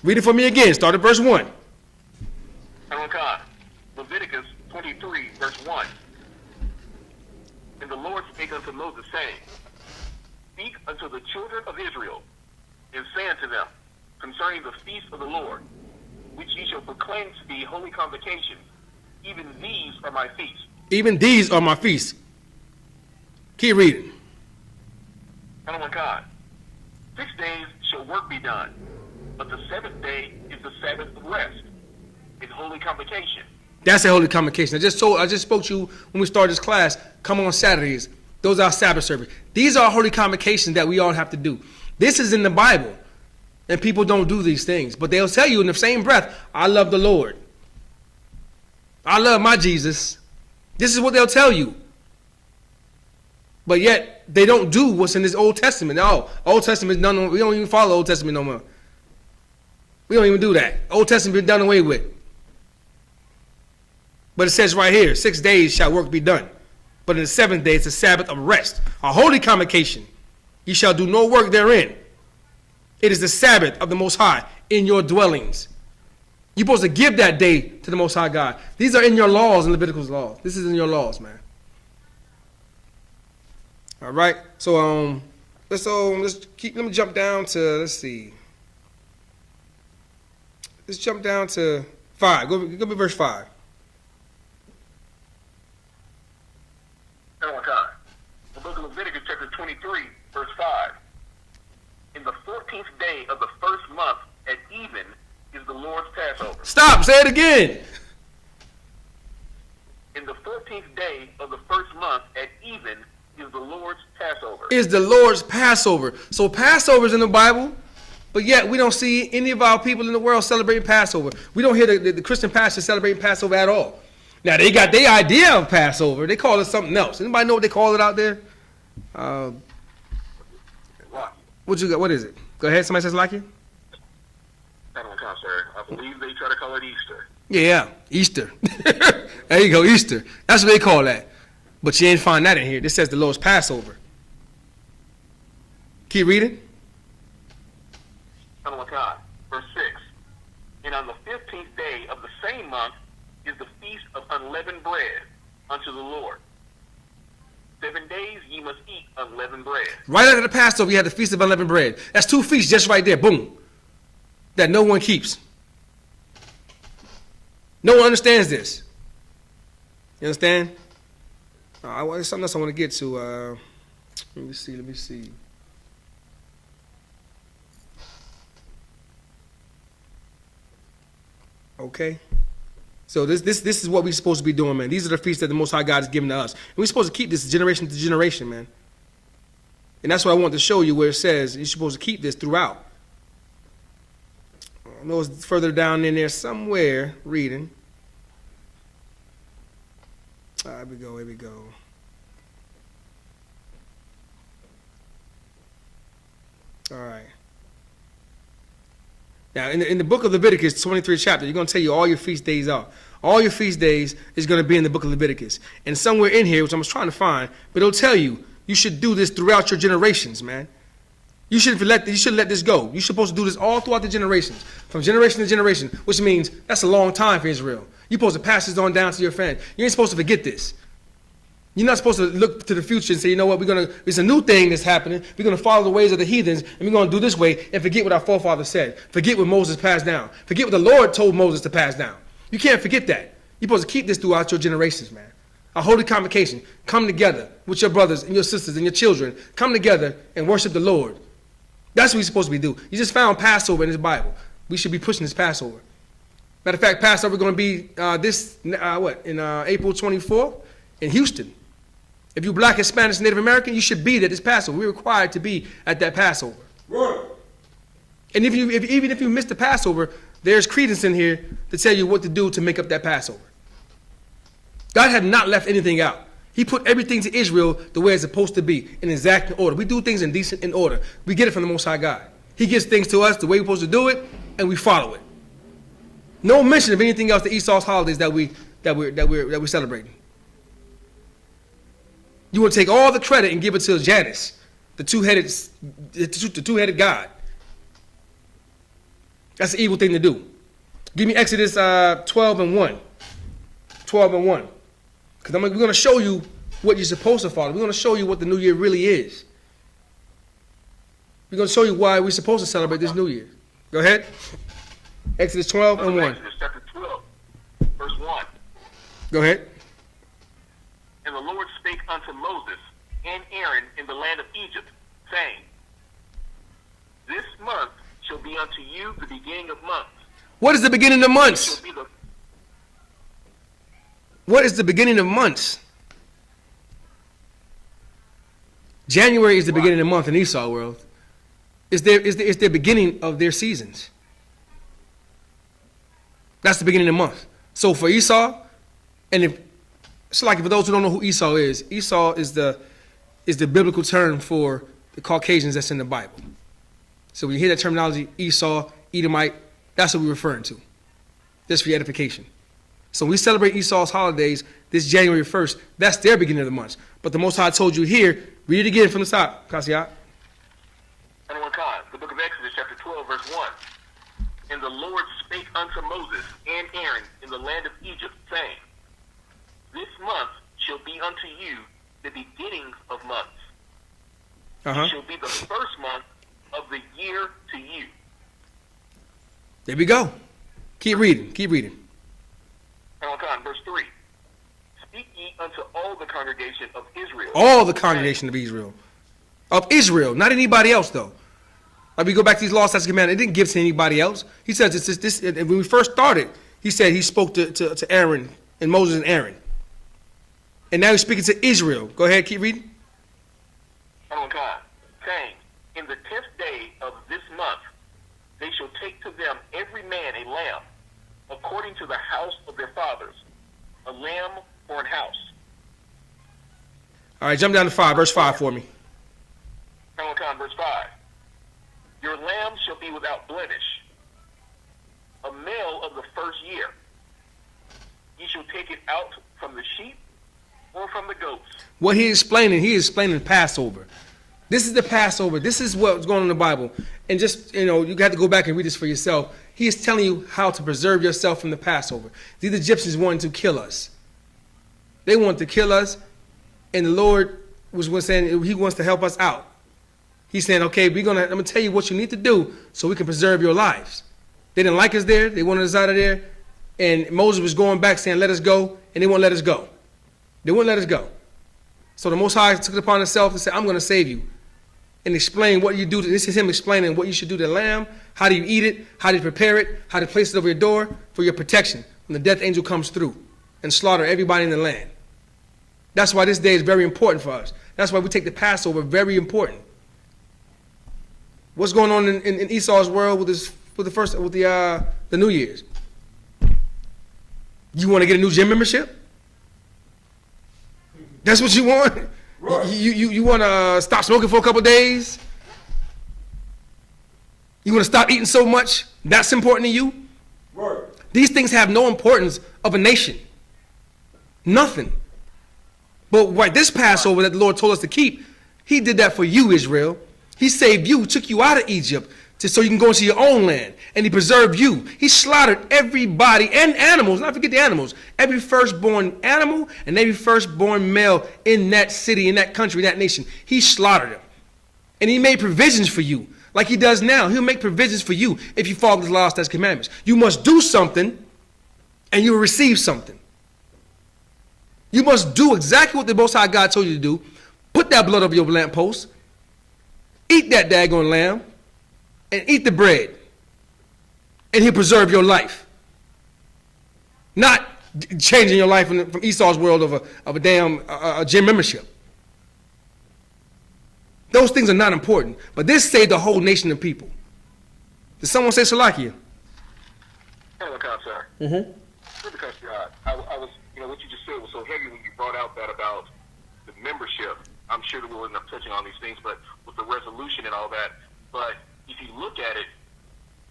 read it for me again, start at verse 1. Leviticus 23, verse 1. And the Lord spake unto Moses, saying, Speak unto the children of Israel, and say unto them, concerning the feast of the Lord, which ye shall proclaim to be holy convocations, even these are my feasts. Even these are my feasts. Keep reading. 6 days shall work be done, but the 7th day is the Sabbath of rest, in holy convocation. That's a holy convocation. I just spoke to you when we started this class. Come on Saturdays. Those are our Sabbath service. These are holy convocations that we all have to do. This is in the Bible, and people don't do these things. But they'll tell you in the same breath, I love the Lord. I love my Jesus. This is what they'll tell you. But yet, they don't do what's in this Old Testament. No, Old Testament is done. We don't even follow Old Testament no more. We don't even do that. Old Testament been done away with. But it says right here, 6 days shall work be done. But in the 7th day, it's a Sabbath of rest, a holy convocation. Ye shall do no work therein. It is the Sabbath of the Most High in your dwellings. You're supposed to give that day to the Most High God. These are in your laws, in Leviticus laws. This is in your laws, man. All right. So let me jump down to, let's see. Let's jump down to 5. Go to verse 5. The book of Leviticus, chapter 23, verse 5. In the 14th day of the first month at even is the Lord's Passover. Stop. Say it again. In the 14th day of the first month at even is the Lord's Passover. Is the Lord's Passover. So Passover is in the Bible, but yet we don't see any of our people in the world celebrating Passover. We don't hear the Christian pastors celebrating Passover at all. Now, they got their idea of Passover. They call it something else. Anybody know what they call it out there? What you got? What is it? Go ahead. Somebody says like it? I don't know, sir. I believe they try to call it Easter. Yeah, Easter. There you go, Easter. That's what they call that. But you ain't find that in here. This says the Lord's Passover. Keep reading. Verse 6. same month is the feast of unleavened bread unto the Lord. 7 days ye must eat unleavened bread. Right after the Passover, you had the Feast of Unleavened Bread. That's 2 feasts just right there. Boom. That no one keeps. No one understands this. You understand? There's something else I want to get to. Let me see. Okay. So this is what we're supposed to be doing, man. These are the feasts that the Most High God has given to us. And we're supposed to keep this generation to generation, man. And that's what I want to show you where it says you're supposed to keep this throughout. I know it's further down in there somewhere, reading. Here we go. All right. Now, in the book of Leviticus, 23rd chapter, you're going to tell you all your feast days are. All your feast days is going to be in the book of Leviticus. And somewhere in here, which I was trying to find, but it'll tell you, you should do this throughout your generations, man. You shouldn't let this go. You're supposed to do this all throughout the generations, from generation to generation, which means that's a long time for Israel. You're supposed to pass this on down to your family. You ain't supposed to forget this. You're not supposed to look to the future and say, you know what, it's a new thing that's happening. We're going to follow the ways of the heathens, and we're going to do this way and forget what our forefathers said. Forget what Moses passed down. Forget what the Lord told Moses to pass down. You can't forget that. You're supposed to keep this throughout your generations, man. A holy convocation. Come together with your brothers and your sisters and your children. Come together and worship the Lord. That's what we're supposed to be doing. You just found Passover in this Bible. We should be pushing this Passover. Matter of fact, Passover is going to be April 24th in Houston. If you're black, Hispanic, Native American, you should be there this Passover. We're required to be at that Passover. Right. And even if you miss the Passover, there's credence in here to tell you what to do to make up that Passover. God had not left anything out. He put everything to Israel the way it's supposed to be, in exact order. We do things in decent in order. We get it from the Most High God. He gives things to us the way we're supposed to do it, and we follow it. No mention of anything else to Esau's holidays that we're celebrating. You want to take all the credit and give it to Janus, the two-headed God. That's an evil thing to do. Give me Exodus 12 and 1. 12 and 1. Because we're going to show you what you're supposed to follow. We're going to show you what the new year really is. We're going to show you why we're supposed to celebrate this new year. Go ahead. Exodus 12 and 1. Exodus chapter 12, verse 1. Go ahead. And the Lord spake unto Moses and Aaron in the land of Egypt, saying, This month shall be unto you the beginning of months. What is the beginning of months? What is the beginning of months? January is the beginning of the month in Esau world. It's their beginning of their seasons. That's the beginning of the month. So for Esau, and it's like for those who don't know who Esau is the biblical term for the Caucasians that's in the Bible. So when you hear that terminology, Esau, Edomite, that's what we're referring to. Just for your edification. So when we celebrate Esau's holidays this January 1st, that's their beginning of the month. But the Most High told you here, read it again from the top, Kasiyat. The book of Exodus, chapter 12, verse 1. And the Lord spake unto Moses and Aaron in the land of Egypt, saying, This month shall be unto you the beginning of months. It shall be the first month of the year to you. There we go. Keep reading. Verse 3. Speak ye unto all the congregation of Israel. All the congregation of Israel. Of Israel, not anybody else though. Like we go back to these law, statutes, and commandments, it didn't give to anybody else. He says it's this. When we first started, he said he spoke to Aaron and Moses and Aaron. And now he's speaking to Israel. Go ahead, keep reading. Saying, in the 10th day of this month, they shall take to them every man a lamb, according to the house of their fathers, a lamb for an house. All right, jump down to 5, verse 5 for me. Verse 5. Your lamb shall be without blemish, a male of the first year. Ye shall take it out from the sheep or from the goats. What he is explaining Passover. This is the Passover. This is what's going on in the Bible. And just, you have to go back and read this for yourself. He is telling you how to preserve yourself from the Passover. These Egyptians wanted to kill us. They wanted to kill us, and the Lord was saying he wants to help us out. He's saying, okay, I'm going to tell you what you need to do so we can preserve your lives. They didn't like us there. They wanted us out of there. And Moses was going back saying, let us go, and they won't let us go. They wouldn't let us go. So the Most High took it upon himself and said, I'm going to save you. And explain what you do. This is him explaining what you should do to the lamb. How do you eat it? How do you prepare it? How to place it over your door for your protection when the death angel comes through and slaughter everybody in the land. That's why this day is very important for us. That's why we take the Passover very important. What's going on in Esau's world with the New Year's? You want to get a new gym membership? That's what you want? Right. You want to stop smoking for a couple days? You want to stop eating so much? That's important to you? Right. These things have no importance of a nation. Nothing. But right, this Passover that the Lord told us to keep, he did that for you, Israel. He saved you, took you out of Egypt so you can go into your own land. And he preserved you. He slaughtered everybody and animals, not forget the animals. Every firstborn animal and every firstborn male in that city, in that country, in that nation. He slaughtered them. And he made provisions for you, like he does now. He'll make provisions for you if you follow his laws, statutes, commandments. You must do something and you will receive something. You must do exactly what the Most High God told you to do. Put that blood over your lamppost. Eat that daggone lamb. And eat the bread. And he'll preserve your life. Not changing your life from Esau's world of a damn gym membership. Those things are not important. But this saved the whole nation of people. Did someone say Salakia? Hello, sir. Mm-hmm. Because I was, what you just said was so heavy when you brought out that about the membership. I'm sure that we'll end up touching on these things, but with the resolution and all that. But if you look at it,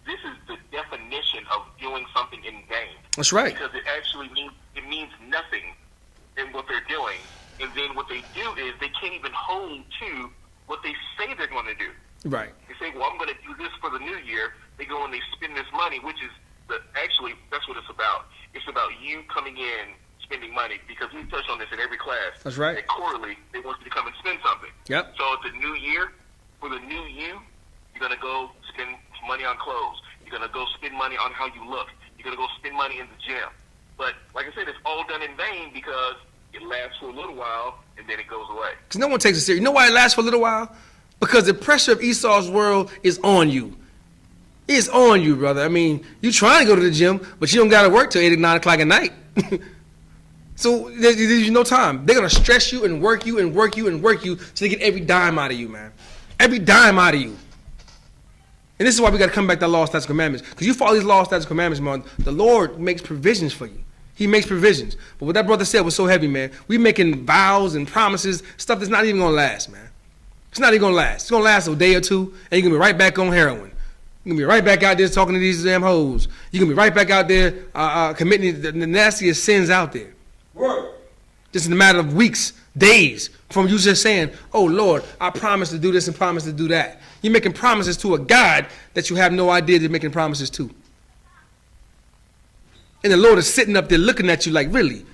this is the definition of doing something in vain. That's right. Because it actually means nothing in what they're doing. And then what they do is they can't even hold to what they say they're going to do. Right. They say, well, I'm going to do this for the new year. They go and they spend this money, which is actually, that's what it's about. It's about you coming in, spending money, because we touch on this in every class. That's right. That quarterly, they want you to come and spend something. Yep. So at the new year, for the new you, you're going to go spend money on clothes. You're going to go spend money on how you look. You're going to go spend money in the gym. But like I said, it's all done in vain because it lasts for a little while and then it goes away. Because no one takes it serious. You know why it lasts for a little while? Because the pressure of Esau's world is on you. It's on you, brother. I mean, you're trying to go to the gym, but you don't got to work till 8 or 9 o'clock at night. So there's no time. They're going to stress you and work you and work you and work you so they get every dime out of you, man. Every dime out of you. And this is why we got to come back to the law, statutes, commandments. Because you follow these law, statutes, commandments, man, the Lord makes provisions for you. He makes provisions. But what that brother said was so heavy, man. We making vows and promises, stuff that's not even going to last, man. It's not even going to last. It's going to last a day or two, and you're going to be right back on heroin. You're going to be right back out there talking to these damn hoes. You're going to be right back out there committing the nastiest sins out there. Word. Just in a matter of weeks, days, from you just saying, oh, Lord, I promise to do this and promise to do that. You're making promises to a God that you have no idea you're making promises to. And the Lord is sitting up there looking at you like, really?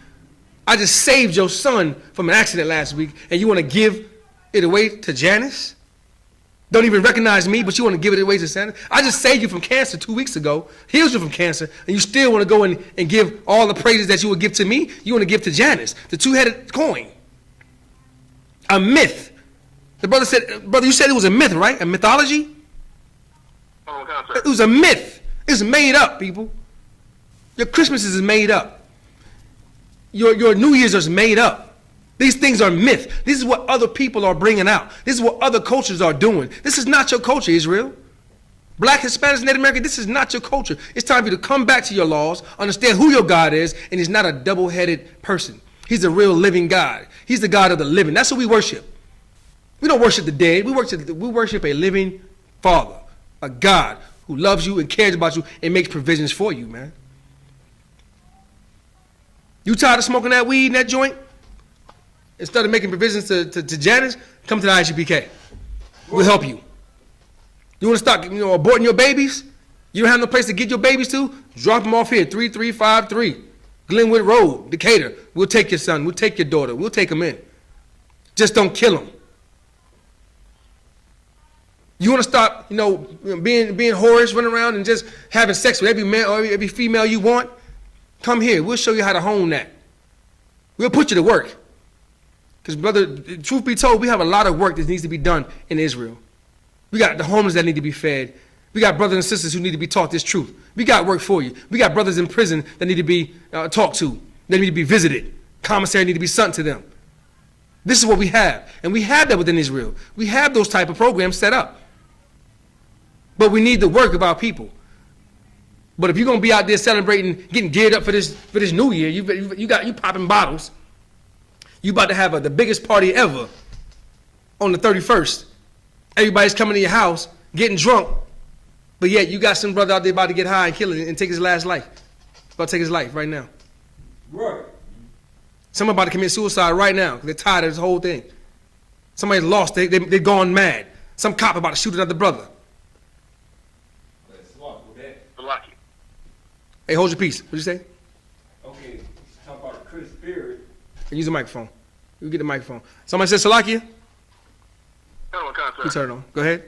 I just saved your son from an accident last week, and you want to give it away to Janus? Don't even recognize me, but you want to give it away to Santa? I just saved you from cancer 2 weeks ago, healed you from cancer, and you still want to go and give all the praises that you would give to me? You want to give to Janus, the two-headed coin. A myth. The brother said, brother, you said it was a myth, right? A mythology? It was a myth. It's made up, people. Your Christmas is made up. Your New Year's is made up. These things are myth. This is what other people are bringing out. This is what other cultures are doing. This is not your culture, Israel. Black, Hispanics, Native American, this is not your culture. It's time for you to come back to your laws, understand who your God is, and he's not a double-headed person. He's a real living God. He's the God of the living. That's who we worship. We don't worship the dead. We worship a living Father, a God who loves you and cares about you and makes provisions for you, man. You tired of smoking that weed and that joint? Instead of making provisions to Janus, come to the I.S.U.P.K. We'll help you. You want to start, aborting your babies? You don't have no place to get your babies to? Drop them off here, 3353 Glenwood Road, Decatur. We'll take your son. We'll take your daughter. We'll take them in. Just don't kill them. You want to stop, being whorish, running around and just having sex with every man or every female you want? Come here. We'll show you how to hone that. We'll put you to work. Because, brother, truth be told, we have a lot of work that needs to be done in Israel. We got the homeless that need to be fed. We got brothers and sisters who need to be taught this truth. We got work for you. We got brothers in prison that need to be talked to. They need to be visited. Commissary need to be sent to them. This is what we have. And we have that within Israel. We have those type of programs set up. But we need the work of our people. But if you're going to be out there celebrating, getting geared up for this new year, you popping bottles. You about to have the biggest party ever on the 31st. Everybody's coming to your house, getting drunk, but yet you got some brother out there about to get high and kill it and take his last life. About to take his life right now. Right. Someone about to commit suicide right now because they're tired of this whole thing. Somebody's lost. They're gone mad. Some cop about to shoot another brother. Let's walk with that. Lucky. Hey, hold your peace. What'd you say? Okay, let's talk about the Christian spirit. Use the microphone. You get the microphone. Somebody said Salakia? You You turn it on. Go ahead.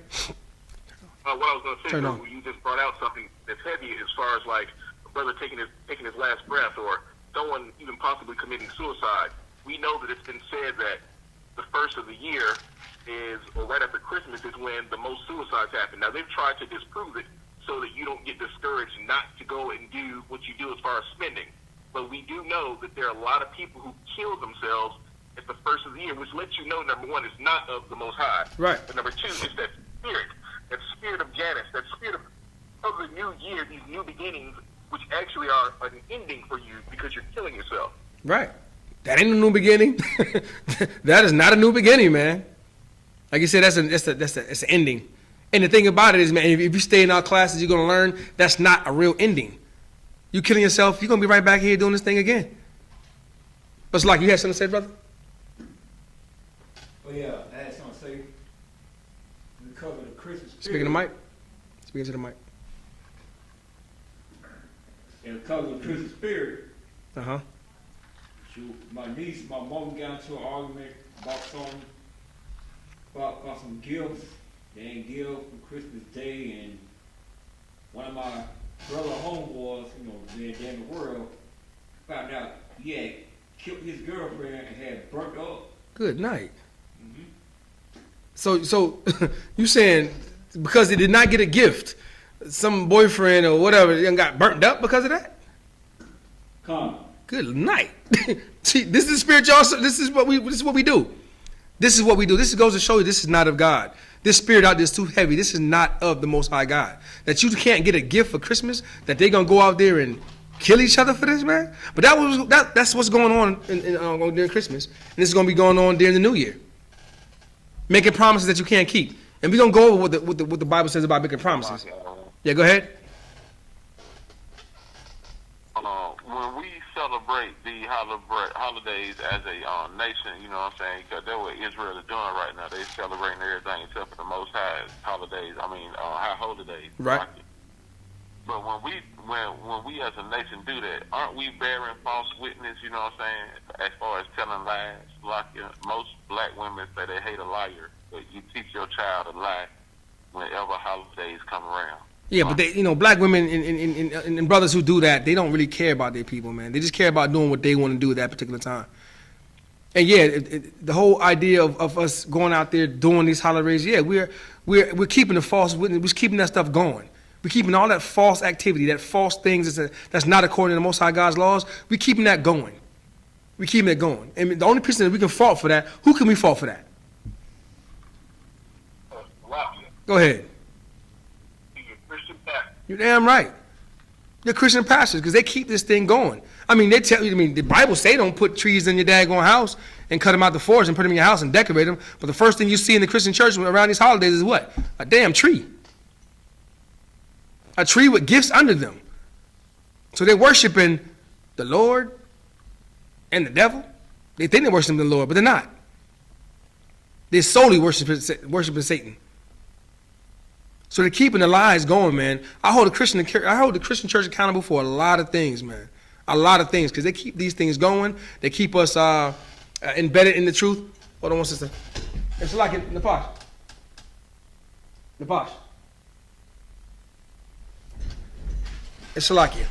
What I was going to say, Turn bro, on. you just brought out something that's heavy as far as like a brother taking his last breath or someone even possibly committing suicide. We know that it's been said that the first of the year is, or right after Christmas, is when the most suicides happen. Now, they've tried to disprove it so that you don't get discouraged not to go and do what you do as far as spending. But we do know that there are a lot of people who kill themselves at the first of the year, which lets you know, number one, it's not of the Most High. Right. But number two, it's that spirit of Janus, that spirit of the new year, these new beginnings, which actually are an ending for you because you're killing yourself. Right. That ain't a new beginning. That is not a new beginning, man. Like you said, that's an ending. And the thing about it is, man, if you stay in our classes, you're gonna learn that's not a real ending. You killing yourself, you're gonna be right back here doing this thing again. But it's like you had something to say, brother? Oh yeah, I had something to say. We cover the Christian spirit. Speaking to the mic. Speaking to the mic. And cover the Christian spirit. Uh-huh. My niece, my mom got into an argument about something, about some gifts. They ain't give for Christmas Day, and one of my brother homeboys, they're in the world, found out he had killed his girlfriend and had burnt up. Good night. Mm-hmm. So you saying because they did not get a gift, some boyfriend or whatever got burnt up because of that? Come. Good night. See, this is spiritual. This is what we do. This is what we do. This goes to show you this is not of God. This spirit out there is too heavy. This is not of the Most High God. That you can't get a gift for Christmas, that they're gonna go out there and kill each other for this, man. But that's what's going on during Christmas, and this is gonna be going on during the New Year. Making promises that you can't keep, and we're gonna go over what the Bible says about making promises. Yeah, go ahead. When we celebrate the holidays as a nation, you know what I'm saying? Because that's what Israel is doing right now. They're celebrating everything except for the Most High holidays. High holy days. Right. But when we as a nation do that, aren't we bearing false witness? You know what I'm saying? As far as telling lies, like most black women say they hate a liar, but you teach your child a lie whenever holidays come around. Yeah, but they, black women and brothers who do that, they don't really care about their people, man. They just care about doing what they want to do at that particular time. And yeah, the whole idea of us going out there doing these holidays, yeah, we're keeping the false witness, we're keeping that stuff going. We're keeping all that false activity, that false things that's not according to the Most High God's laws. We're keeping that going. We're keeping it going. And the only person that we can fault for that, who can we fault for that? Go ahead. You're damn right. They're Christian pastors because they keep this thing going. They tell you, the Bible say don't put trees in your daggone house and cut them out the forest and put them in your house and decorate them. But the first thing you see in the Christian church around these holidays is what? A damn tree. A tree with gifts under them. So they're worshiping the Lord and the devil. They think they're worshiping the Lord, but they're not. They're solely worshiping Satan. So they're keeping the lies going, man. I hold the Christian church accountable for a lot of things, man. A lot of things, because they keep these things going. They keep us embedded in the truth. Hold on one sister. It's like it, Napash. It's Shalakia.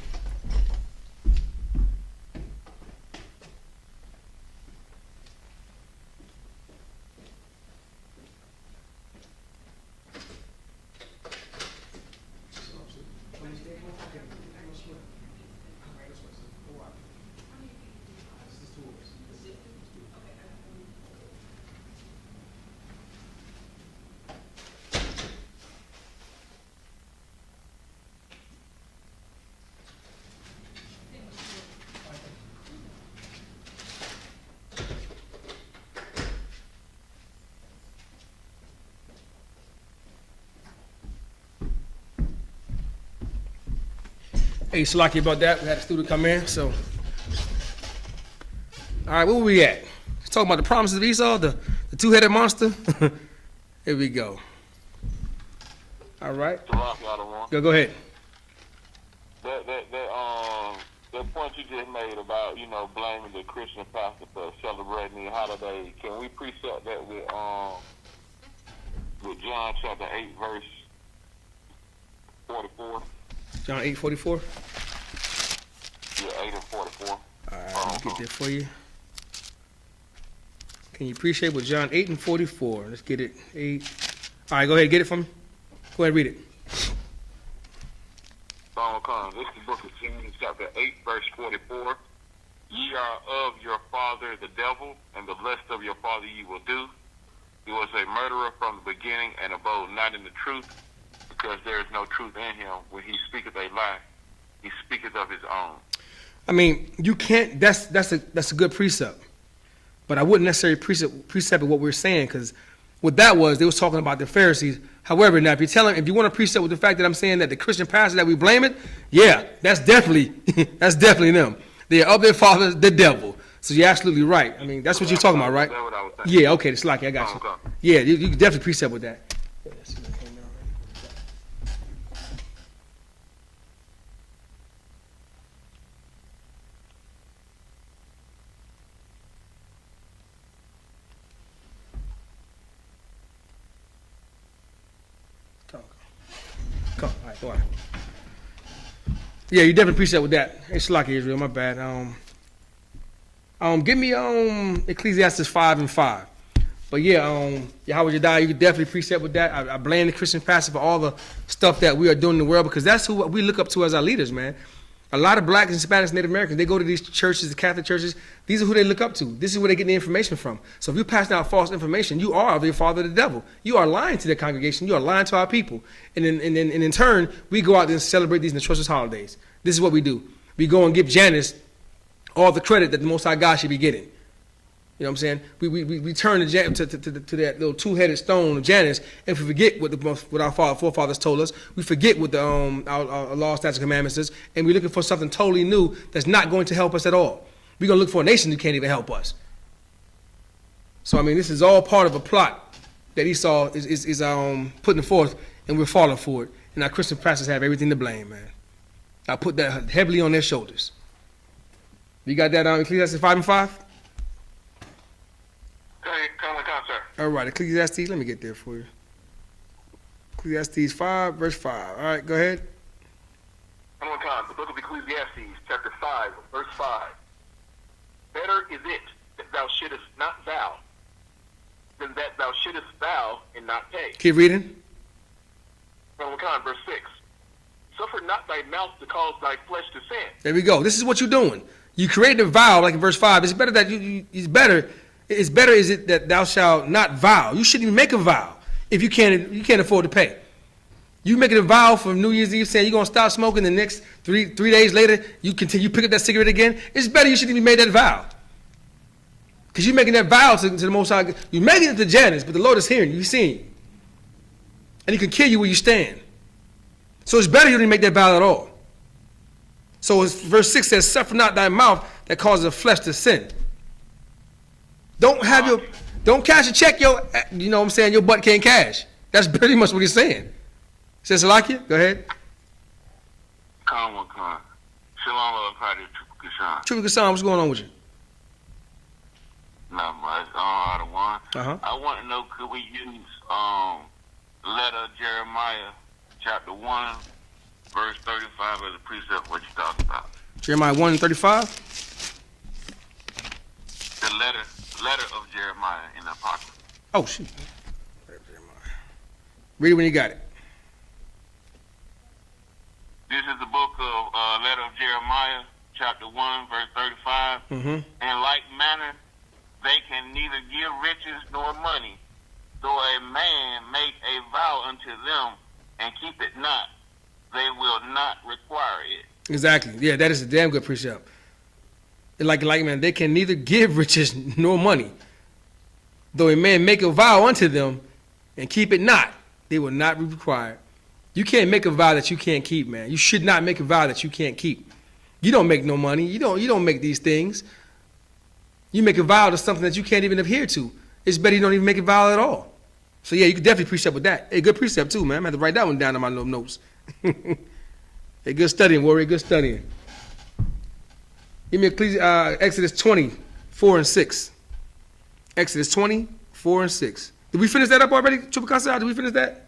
Hey, Salaki, about that. We had a student come in, so. All right, where we at? Let's talk about the promises of Esau, the two-headed monster. Here we go. All right. Go ahead. That point you just made about, blaming the Christian pastor for celebrating the holiday, can we precept that with John chapter 8, verse 44? John 8:44. Yeah, 8 and 44. All right, let me get that for you. Can you appreciate with John 8 and 44? Let's get it. 8. All right, go ahead, get it for me. Go ahead, read it. This is the book of James, chapter 8, verse 44. Ye are of your father the devil, and the lust of your father ye will do. He was a murderer from the beginning, and abode not in the truth, because there is no truth in him. When he speaketh a lie, he speaketh of his own. I mean, you can't. That's a good precept, but I wouldn't necessarily precept what we're saying, because what that was, they was talking about the Pharisees. However, now if you want to precept with the fact that I'm saying that the Christian pastor that we blame it, yeah, that's definitely them. They are of their father, the devil. So you're absolutely right. I mean, that's what you're talking about, right? That's what I was saying. Yeah, okay, it's lucky. I got you. Yeah, you can definitely precept with that. Come, all right, go on. Yeah, you definitely precept with that. It's lucky, Israel. My bad. Give me Ecclesiastes 5 and 5. But yeah, Yahweh Yadai, you can definitely precept with that. I blame the Christian pastor for all the stuff that we are doing in the world, because that's who we look up to as our leaders, man. A lot of Black and Hispanics, Native Americans, they go to these churches, the Catholic churches. These are who they look up to. This is where they get the information from. So if you're passing out false information, you are of your father, the devil. You are lying to the congregation. You are lying to our people. And in turn, we go out and celebrate these atrocious holidays. This is what we do. We go and give Janus all the credit that the Most High God should be getting. You know what I'm saying? We turn to that little two-headed stone of Janus, and we forget what our forefathers told us. We forget what our law, statutes, and commandments is, and we're looking for something totally new that's not going to help us at all. We're going to look for a nation who can't even help us. So, I mean, this is all part of a plot that Esau is putting forth, and we're falling for it. And our Christian pastors have everything to blame, man. I put that heavily on their shoulders. You got that Ecclesiastes 5 and 5? Come with sir. All right, Ecclesiastes, let me get there for you. Ecclesiastes 5, verse 5. All right, go ahead. Come with the book of Ecclesiastes, chapter 5, verse 5. Better is it that thou shouldest not vow than that thou shouldest vow and not pay. Keep reading. Come with verse 6. Suffer not thy mouth to cause thy flesh to sin. There we go. This is what you're doing. You create a vow, like in verse 5. It's better that it's better is it that thou shalt not vow. You shouldn't even make a vow if you can't afford to pay. You making a vow for New Year's Eve saying you're gonna stop smoking, the next three days later you pick up that cigarette again. It's better you shouldn't even make that vow. Because you're making that vow to the Most High. You're making it to Janus, but the Lord is hearing you, he's seeing you. And he can kill you where you stand. So it's better you don't make that vow at all. So verse 6 says, suffer not thy mouth that causes the flesh to sin. Don't cash a check, you know what I'm saying, your butt can't cash. That's pretty much what he's saying. Sister Salakia, go ahead. Khan. Shalom, Al-Qadi, Kashan. True Kassan, what's going on with you? Not much. Out of one. Uh-huh. I want to know, could we use letter of Jeremiah, chapter 1, verse 35 as a precept, what you talking about? Jeremiah 1 and 35? The letter of Jeremiah in the Apocrypha. Oh, shoot. Read it when you got it. This is the book of letter of Jeremiah, chapter 1, verse 35. Mm-hmm. In like manner, they can neither give riches nor money, though a man make a vow unto them and keep it not, they will not require it. Exactly. Yeah, that is a damn good precept. Like man, they can neither give riches nor money, though a man make a vow unto them and keep it not, they will not be required. You can't make a vow that you can't keep, man. You should not make a vow that you can't keep. You don't make no money. You don't make these things. You make a vow to something that you can't even adhere to. It's better you don't even make a vow at all. So yeah, you can definitely precept with that. A good precept too, man. I'm gonna have to write that one down in my little notes. Hey, good studying, warrior. Good studying. Give me Exodus 20, 4 and 6. Exodus 20, 4 and 6. Did we finish that up already, Chupacasa? Did we finish that?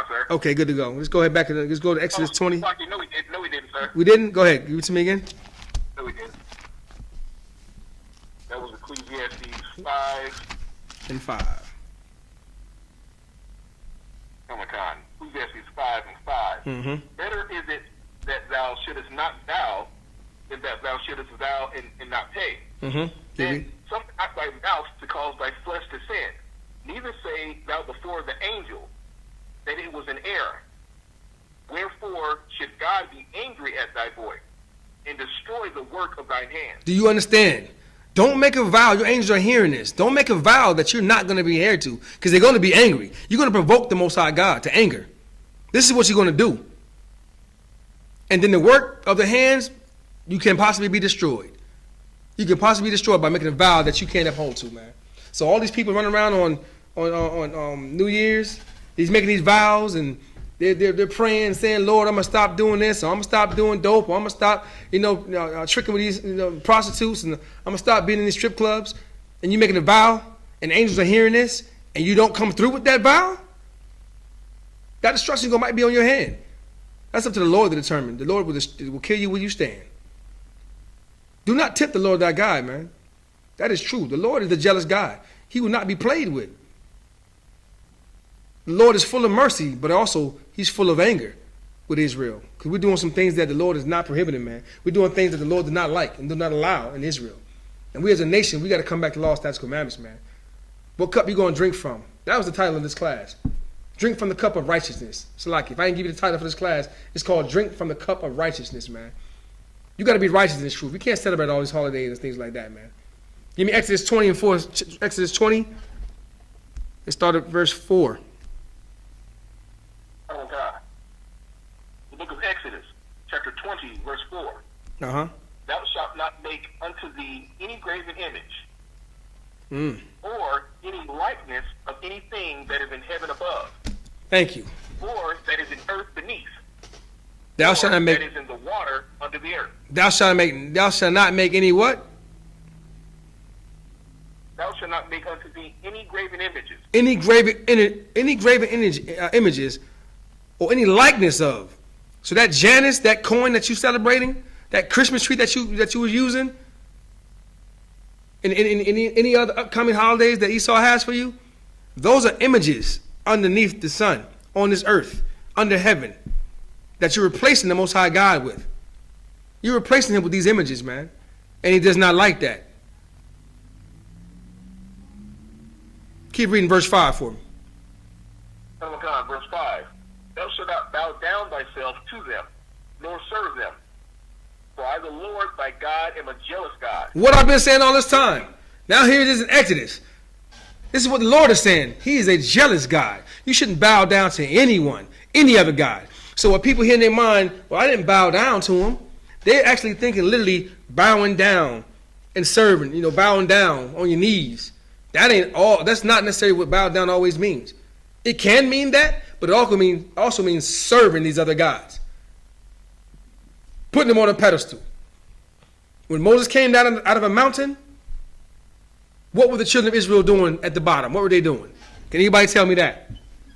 Sir. Okay, good to go. Let's go ahead back and let's go to Exodus 20. No, we didn't. No, we didn't, sir. We didn't? Go ahead. Give it to me again. No, we didn't. That was Ecclesiastes 5. And 5. Oh my God. Ecclesiastes 5 and 5. Mm-hmm. Better is it that thou shouldest not vow than that thou shouldest vow and not pay. Mm-hmm. Then something not thy mouth to cause thy flesh to sin. Neither say thou before the angel that it was an error. Wherefore should God be angry at thy voice and destroy the work of thine hands? Do you understand? Don't make a vow. Your angels are hearing this. Don't make a vow that you're not going to be adhered to, because they're going to be angry. You're going to provoke the Most High God to anger. This is what you're going to do. And then the work of the hands, you can possibly be destroyed. You can possibly be destroyed by making a vow that you can't uphold to, man. So all these people running around on New Year's, he's making these vows and they're praying, saying, Lord, I'm gonna stop doing this, or I'm gonna stop doing dope, or I'm gonna stop, tricking with these prostitutes, and I'm gonna stop being in these strip clubs. And you're making a vow, and the angels are hearing this, and you don't come through with that vow. That destruction might be on your hand. That's up to the Lord to determine. The Lord will kill you where you stand. Do not tempt the Lord thy God, man. That is true. The Lord is the jealous God. He will not be played with. The Lord is full of mercy, but also he's full of anger with Israel. Because we're doing some things that the Lord is not prohibiting, man. We're doing things that the Lord did not like and did not allow in Israel. And we as a nation, we got to come back to law, statutes, commandments, man. What cup you going to drink from? That was the title of this class. Drink from the cup of righteousness. So like, if I didn't give you the title for this class, it's called Drink from the Cup of Righteousness, man. You got to be righteous in this truth. We can't celebrate all these holidays and things like that, man. Give me Exodus 20 and 4. Exodus 20. Let's start at verse 4. Oh God. The book of Exodus, chapter 20, verse 4. Uh-huh. Thou shalt not make unto thee any graven image, or any likeness of anything that is in heaven above, Thank you. or that is in earth beneath, Thou or shalt not make. that is in the water under the earth. Thou shalt not make any what? Thou shalt not make unto thee any graven images, Any graven images, or any likeness of. So that Janus, that coin that you celebrating, that Christmas tree that you was using, and any other upcoming holidays that Esau has for you, those are images underneath the sun, on this earth, under heaven, that you're replacing the Most High God with. You're replacing him with these images, man. And he does not like that. Keep reading verse 5 for me. Oh God, verse 5. Thou shalt not bow down thyself to them, nor serve them. For I, the Lord thy God, am a jealous God. What I've been saying all this time. Now here it is in Exodus. This is what the Lord is saying. He is a jealous God. You shouldn't bow down to anyone, any other God. So what people hear in their mind, well, I didn't bow down to him. They're actually thinking literally bowing down and serving, bowing down on your knees. That ain't all. That's not necessarily what bow down always means. It can mean that, but it also means serving these other gods. Putting them on a pedestal. When Moses came down out of a mountain, what were the children of Israel doing at the bottom? What were they doing? Can anybody tell me that?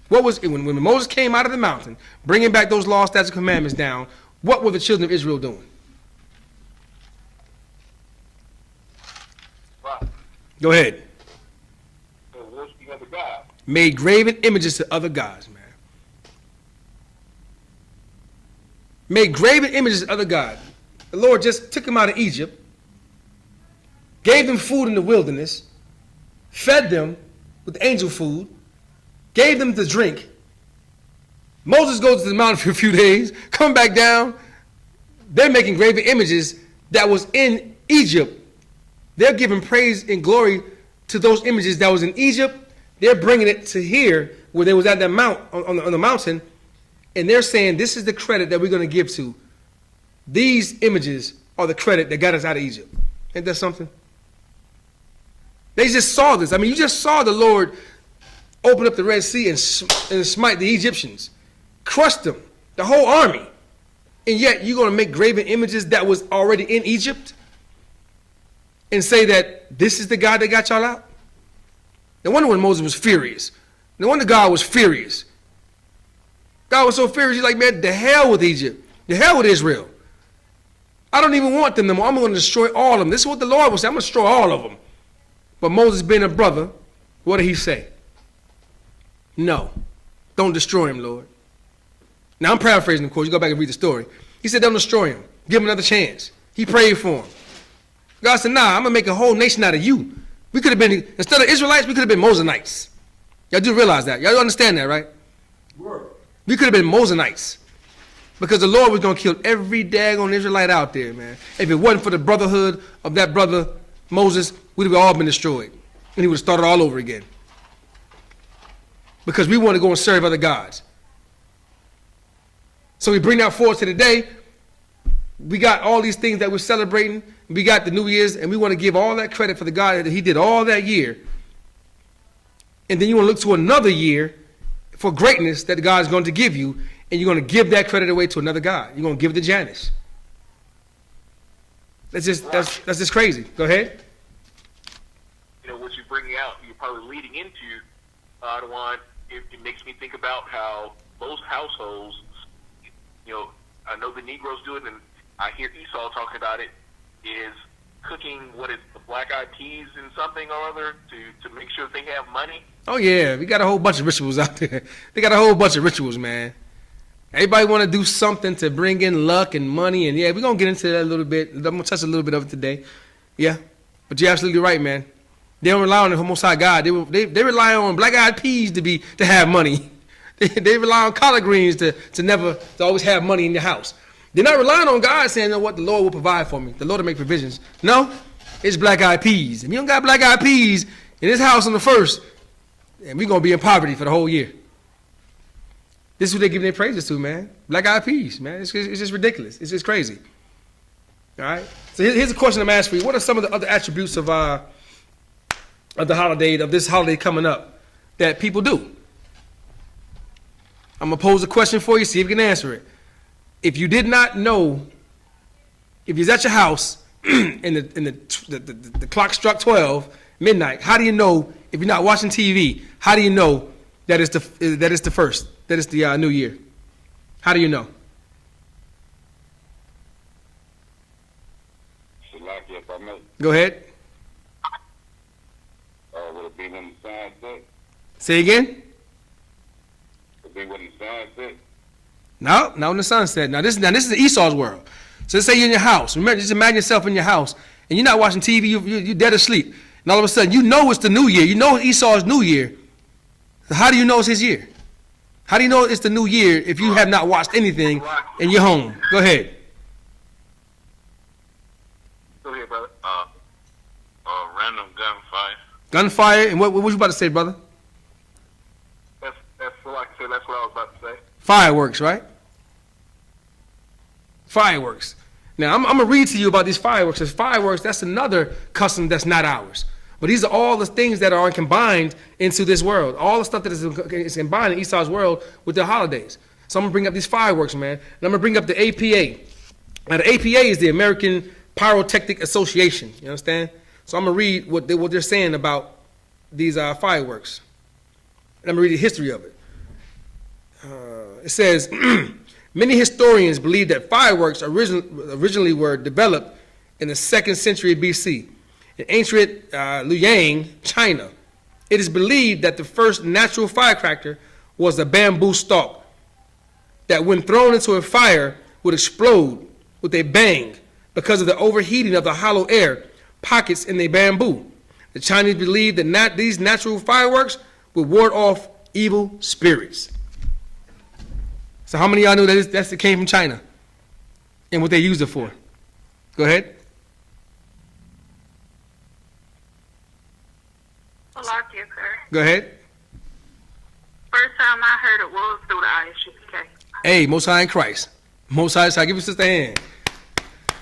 What was when Moses came out of the mountain, bringing back those laws, statutes, and commandments down, what were the children of Israel doing? Right. Go ahead. So worshiping other God. Made graven images to other gods, man. Made graven images to other gods. The Lord just took them out of Egypt, gave them food in the wilderness, fed them with angel food, gave them to drink. Moses goes to the mountain for a few days, come back down. They're making graven images that was in Egypt. They're giving praise and glory to those images that was in Egypt. They're bringing it to here, where they was at that mount on the mountain, and they're saying this is the credit that we're going to give to. These images are the credit that got us out of Egypt. Ain't that something? They just saw this. I mean, you just saw the Lord open up the Red Sea and smite the Egyptians, crushed them, the whole army. And yet you're going to make graven images that was already in Egypt and say that this is the God that got y'all out? No wonder when Moses was furious. No wonder God was furious. God was so furious, he's like, man, the hell with Egypt. The hell with Israel. I don't even want them no more. I'm going to destroy all of them. This is what the Lord will say. I'm going to destroy all of them. But Moses being a brother, what did he say? No, don't destroy him, Lord. Now I'm paraphrasing, of course. You go back and read the story. He said, don't destroy him. Give him another chance. He prayed for him. God said, nah, I'm going to make a whole nation out of you. We could have been, instead of Israelites, we could have been Mosenites. Y'all do realize that. Y'all understand that, right? We could have been Mosenites. Because the Lord was going to kill every daggone Israelite out there, man. If it wasn't for the brotherhood of that brother, Moses, we'd have all been destroyed. And he would have started all over again. Because we want to go and serve other gods. So we bring that forward to today. We got all these things that we're celebrating. We got the New Year's, and we want to give all that credit for the God that he did all that year. And then you want to look to another year for greatness that God is going to give you, and you're going to give that credit away to another God. You're going to give it to Janus. That's just crazy. Go ahead. You know, what you're bringing out, you're probably leading into the one. It makes me think about how most households, you know, I know the Negroes do it, and I hear Esau talking about it, is cooking, what is the black-eyed peas and something or other to make sure they have money. Oh, yeah. We got a whole bunch of rituals out there. They got a whole bunch of rituals, man. Everybody want to do something to bring in luck and money. And, yeah, we're going to get into that a little bit. I'm going to touch a little bit of it today. Yeah. But you're absolutely right, man. They don't rely on the Most High God. They rely on black-eyed peas to have money. They rely on collard greens to always have money in your house. They're not relying on God saying, "No, what the Lord will provide for me. The Lord will make provisions." No, it's black-eyed peas. If you don't got black-eyed peas in this house on the first, and we're going to be in poverty for the whole year. This is what they give their praises to, man. Black-eyed peas, man. It's just ridiculous. It's just crazy. All right? So here's a question I'm asking for you. What are some of the other attributes of the holiday, of this holiday coming up, that people do? I'm going to pose a question for you, see if you can answer it. If you did not know, if you're at your house and the clock struck 12, midnight, how do you know, if you're not watching TV, how do you know that it's the first, that it's the new year? How do you know? Salaki, if I may. Go ahead. Would it be when the sun set? Say again? Would it be when the sun set? No, not when the sun set. Now this is Esau's world. So let's say you're in your house. Remember, just imagine yourself in your house, and you're not watching TV. You're dead asleep, and all of a sudden you know it's the new year. You know Esau's new year. So how do you know it's his year? How do you know it's the new year if you have not watched anything in your home? Go ahead. Go ahead, brother. Random gunfire. Gunfire, and what was you about to say, brother? That's like I said. That's what I was about to say. Fireworks, right? Fireworks. Now, I'm going to read to you about these fireworks. Because fireworks, that's another custom that's not ours. But these are all the things that are combined into this world. All the stuff that is combined in Esau's world with the holidays. So I'm going to bring up these fireworks, man. And I'm going to bring up the APA. Now, the APA is the American Pyrotechnic Association. You understand? So I'm going to read what they're saying about these fireworks. And I'm going to read the history of it. It says, many historians believe that fireworks originally were developed in the 2nd century BC. In ancient Luoyang, China, it is believed that the first natural firecracker was a bamboo stalk that when thrown into a fire would explode with a bang because of the overheating of the hollow air pockets in the bamboo. The Chinese believed that these natural fireworks would ward off evil spirits. So how many of y'all know that it came from China and what they used it for? Go ahead. Go ahead. First time I heard it was through the I.S.U.P.K. Hey, Most High in Christ. Most High, give your sister a hand.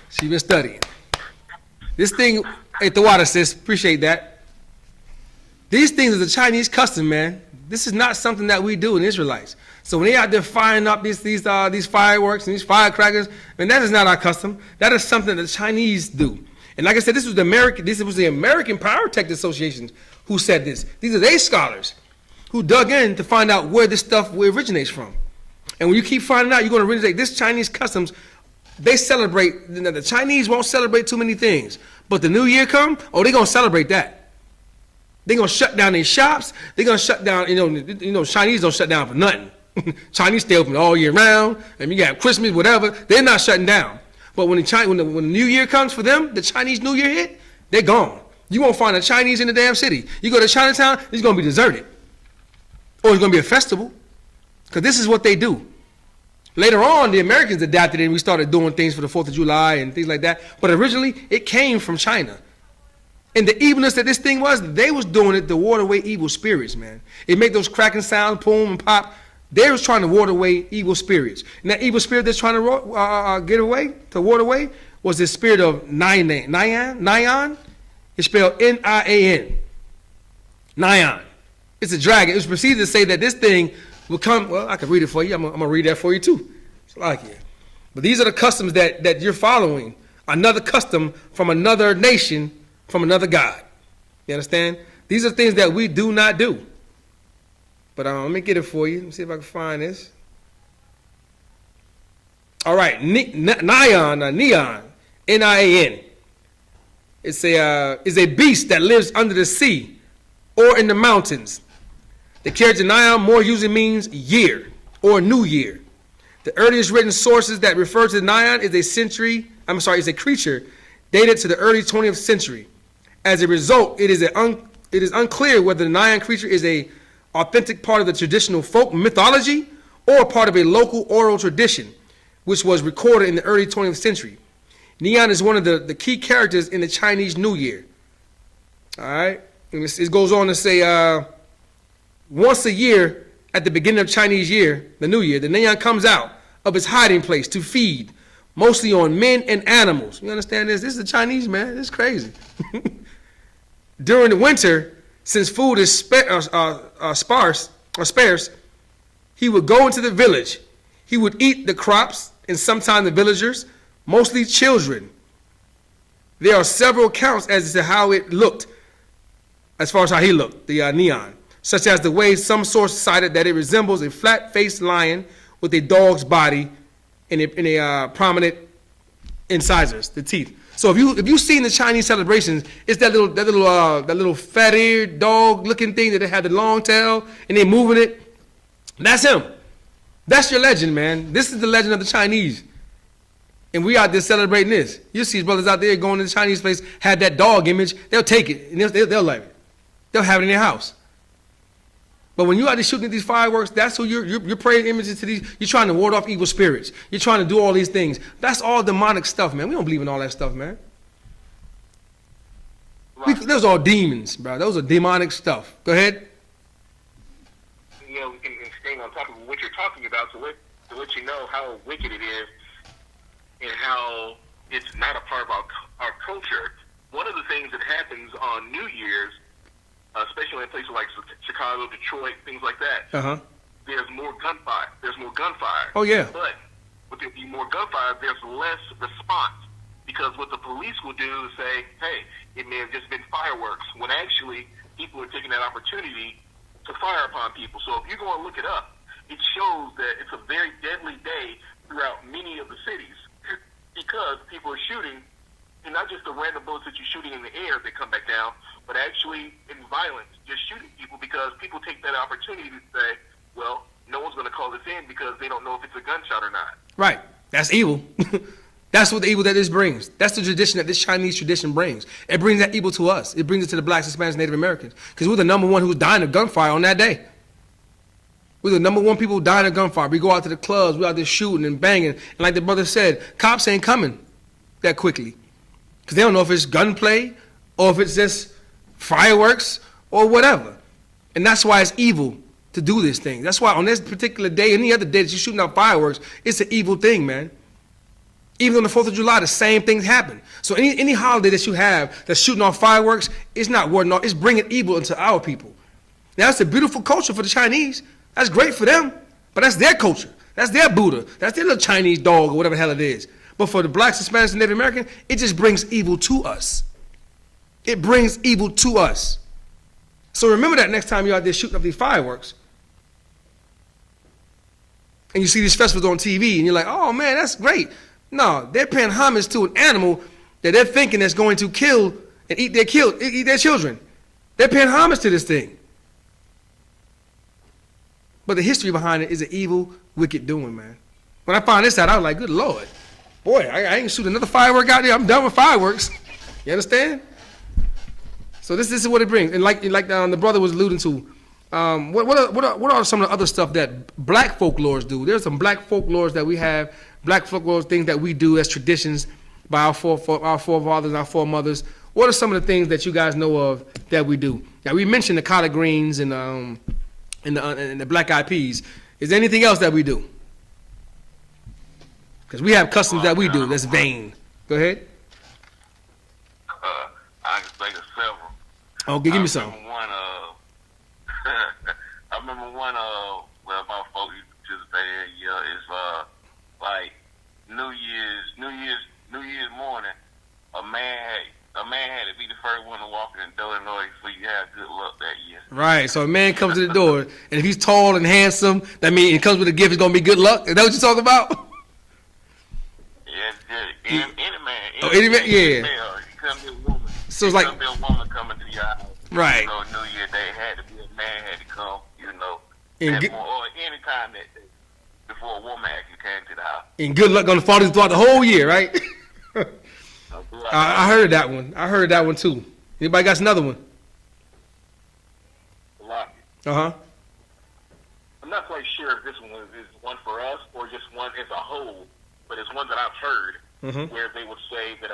She been studying. This thing, hey, the water sis, appreciate that. These things are the Chinese custom, man. This is not something that we do in Israelites. So when they out there firing up these fireworks and these firecrackers, man, that is not our custom. That is something that the Chinese do. And like I said, this was the American Pyrotechnic Association who said this. These are they scholars who dug in to find out where this stuff originates from. And when you keep finding out, you're going to realize this Chinese customs, they celebrate. The Chinese won't celebrate too many things, but the New Year come, they're going to celebrate that. They're going to shut down their shops. They're going to shut down. You know, Chinese don't shut down for nothing. Chinese stay open all year round. And you got Christmas, whatever. They're not shutting down. But when the New Year comes for them, the Chinese New Year hit, they're gone. You won't find a Chinese in the damn city. You go to Chinatown, it's going to be deserted. Or it's going to be a festival. Because this is what they do. Later on, the Americans adapted it and we started doing things for the 4th of July and things like that. But originally, it came from China. And the evilness that this thing was, they was doing it to ward away evil spirits, man. It made those cracking sounds, boom and pop. They was trying to ward away evil spirits. And that evil spirit that's trying to ward away, was the spirit of Nyan. It's spelled N-I-A-N. Nyan. It's a dragon. It was proceeded to say that this thing will come. Well, I can read it for you. I'm going to read that for you too. It's like it. But these are the customs that you're following. Another custom from another nation, from another God. You understand? These are things that we do not do. But let me get it for you. Let me see if I can find this. All right. Neon, N-I-A-N. It's a beast that lives under the sea or in the mountains. The character Neon more usually means year or new year. The earliest written sources that refer to Neon is a creature dated to the early 20th century. As a result, it is unclear whether the Neon creature is an authentic part of the traditional folk mythology or part of a local oral tradition, which was recorded in the early 20th century. Neon is one of the key characters in the Chinese New Year. All right? And it goes on to say, once a year, at the beginning of Chinese year, the New Year, the Neon comes out of its hiding place to feed, mostly on men and animals. You understand this? This is the Chinese, man. This is crazy. During the winter, since food is sparse, he would go into the village. He would eat the crops and sometimes the villagers, mostly children. There are several accounts as to how it looked, as far as how he looked, the Neon, such as the way some sources cited that it resembles a flat-faced lion with a dog's body and a prominent incisors, the teeth. So if you've seen the Chinese celebrations, it's that little fat-eared dog-looking thing that they have the long tail and they moving it. That's him. That's your legend, man. This is the legend of the Chinese. And we out there celebrating this. You see brothers out there going to the Chinese place, have that dog image, they'll take it and they'll like it. They'll have it in their house. But when you out there shooting at these fireworks, that's who you're praying images to these. You're trying to ward off evil spirits. You're trying to do all these things. That's all demonic stuff, man. We don't believe in all that stuff, man. Right. Those are all demons, bro. Those are demonic stuff. Go ahead. You know, and staying on top of what you're talking about, to let you know how wicked it is and how it's not a part of our culture. One of the things that happens on New Year's, especially in places like Chicago, Detroit, things like that, there's more gunfire. Oh, yeah. But with there being more gunfire, there's less response. Because what the police will do is say, hey, it may have just been fireworks, when actually people are taking that opportunity to fire upon people. So if you go and look it up, it shows that it's a very deadly day throughout many of the cities because people are shooting, and not just the random bullets that you're shooting in the air that come back down, but actually in violence, just shooting people because people take that opportunity to say, well, no one's going to call this in because they don't know if it's a gunshot or not. Right. That's evil. That's what the evil that this brings. That's the tradition that this Chinese tradition brings. It brings that evil to us. It brings it to the blacks, Hispanics, Native Americans. Because we're the number one who's dying of gunfire on that day. We're the number one people who dying of gunfire. We go out to the clubs, we're out there shooting and banging. And like the brother said, cops ain't coming that quickly. Because they don't know if it's gunplay or if it's just fireworks or whatever. And that's why it's evil to do this thing. That's why on this particular day, any other day that you're shooting out fireworks, it's an evil thing, man. Even on the 4th of July, the same things happen. So any holiday that you have that's shooting off fireworks, it's not warding off, it's bringing evil into our people. Now, it's a beautiful culture for the Chinese. That's great for them, but that's their culture. That's their Buddha. That's their little Chinese dog or whatever the hell it is. But for the blacks, Hispanics, and Native American, it just brings evil to us. It brings evil to us. So remember that next time you're out there shooting up these fireworks and you see these festivals on TV and you're like, oh man, that's great. No, they're paying homage to an animal that they're thinking is going to kill and eat their children. They're paying homage to this thing. But the history behind it is an evil, wicked doing, man. When I found this out, I was like, good Lord. Boy, I ain't shoot another firework out there. I'm done with fireworks. You understand? So this is what it brings. And like the brother was alluding to, what are some of the other stuff that black folklores do? There's some black folklores that we have, black folklore things that we do as traditions by our forefathers and our foremothers. What are some of the things that you guys know of that we do? Now, we mentioned the collard greens and the black eyed peas. Is there anything else that we do? Because we have customs that we do that's vain. Go ahead. I can think of several. Oh, give me some. I remember one, well, my folks used to participate in, it's like New Year's morning, a man had to be the first one to walk in the door in order for you to have good luck that year. Right, so a man comes to the door, and if he's tall and handsome, that means it comes with a gift, it's going to be good luck? Is that what you're talking about? Yeah, any man. Any man, yeah. Male, it couldn't be a woman. So it's like, couldn't be a woman coming to your house. Right. You know, New Year Day had to be a man had to come, or any time that day before a woman actually came to the house. And good luck going to follow throughout the whole year, right? I heard that one. I heard that one too. Anybody got another one? Uh-huh. I'm not quite sure if this one is one for us or just one as a whole, but it's one that I've heard where they would say that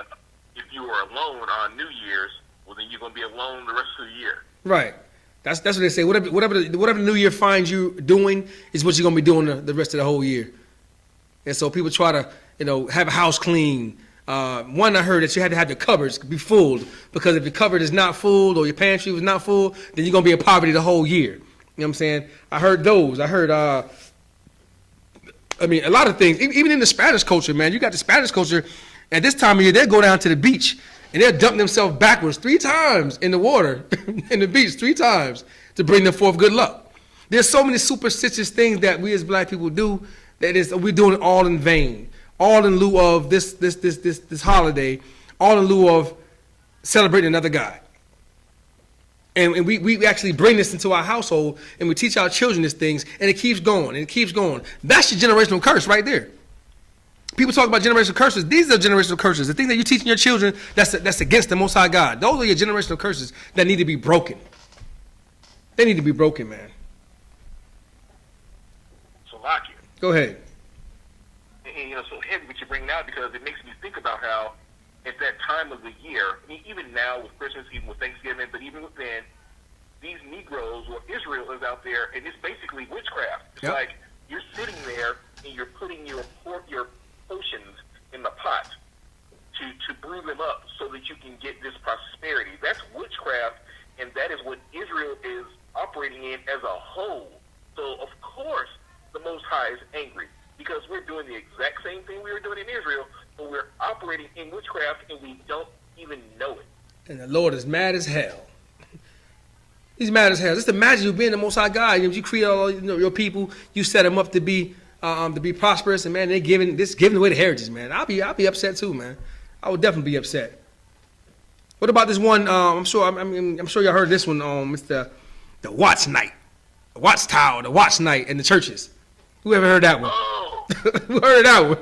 if you were alone on New Year's, well, then you're going to be alone the rest of the year. Right. That's what they say. Whatever the New Year finds you doing is what you're going to be doing the rest of the whole year. And so people try to, have a house clean. One I heard that you had to have your cupboards be full, because if your cupboard is not full or your pantry was not full, then you're going to be in poverty the whole year. You know what I'm saying? I heard those. I heard, a lot of things. Even in the Spanish culture, man, you got the Spanish culture. At this time of year, they'll go down to the beach and they'll dump themselves backwards 3 times in the water, in the beach 3 times to bring them forth good luck. There's so many superstitious things that we as black people do that we're doing it all in vain. All in lieu of this holiday, all in lieu of celebrating another God. And we actually bring this into our household, and we teach our children these things, and it keeps going, and it keeps going. That's your generational curse right there. People talk about generational curses. These are generational curses. The things that you're teaching your children, that's against the Most High God. Those are your generational curses that need to be broken. They need to be broken, man. Slovakia. Go ahead. And, so heavy what you're bringing out, because it makes me think about how at that time of the year, even now with Christmas, even with Thanksgiving, but even within, these Negroes or Israel is out there, and it's basically witchcraft. It's like you're sitting there and you're putting your potions in the pot to brew them up so that you can get this prosperity. That's witchcraft whole. So, of course, the Most High is angry because we're doing the exact same thing we were doing in Israel, but we're operating in witchcraft and we don't even know it. And the Lord is mad as hell. He's mad as hell. Just imagine you being the Most High God. You create all your people. You set them up to be prosperous, and man, they're giving away the heritage, man. I'll be upset too, man. I would definitely be upset. What about this one? I'm sure y'all heard this one. It's the Watch Night, the Watchtower, the Watch Night in the churches. Who ever heard that one? Oh, Who heard that one?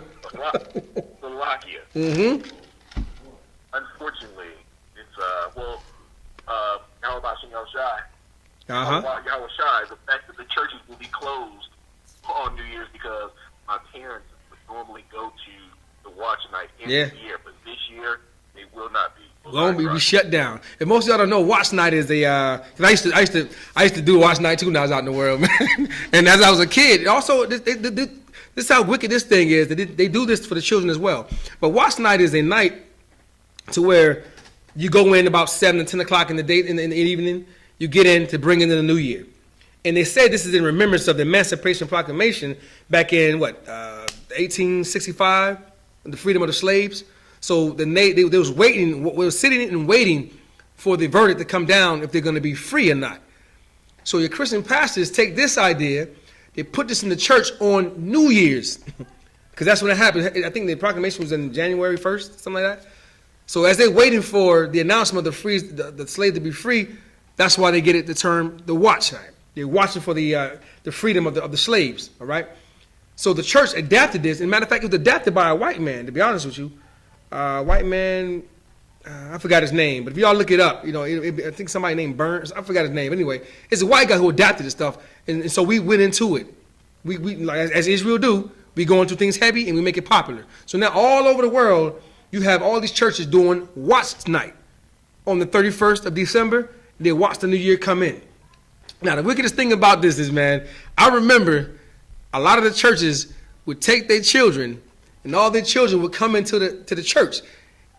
the Lakia. Mm-hmm. Unfortunately, it's Yahweh Shem Shai. Yahweh Shai, the fact that the churches will be closed on New Year's because my parents would normally go to the watch night every year, but this year they will not be. Won't be shut down. If most of y'all don't know, Watch Night is cause I used to do Watch Night too when I was out in the world, man. And as I was a kid, also this is how wicked this thing is. They do this for the children as well. But Watch Night is a night to where you go in about 7 to 10 o'clock in the evening. You get in to bring in the new year. And they say this is in remembrance of the Emancipation Proclamation back in 1865, the freedom of the slaves. So they was waiting, we were sitting and waiting for the verdict to come down if they're going to be free or not. So your Christian pastors take this idea, they put this in the church on New Year's, because that's when it happened. I think the proclamation was in January 1st, something like that. So as they're waiting for the announcement of the slave to be free, that's why they get it the term the watch night. They're watching for the freedom of the slaves. All right. So the church adapted this. And matter of fact, it was adapted by a white man. To be honest with you, white man, I forgot his name. But if y'all look it up, I think somebody named Burns. I forgot his name. Anyway, it's a white guy who adapted this stuff, and so we went into it. We like as Israel do. We go into things heavy and we make it popular. So now all over the world, you have all these churches doing watch night on the 31st of December. They watch the new year come in. Now, the wickedest thing about this is, man, I remember a lot of the churches would take their children, and all their children would come into the church.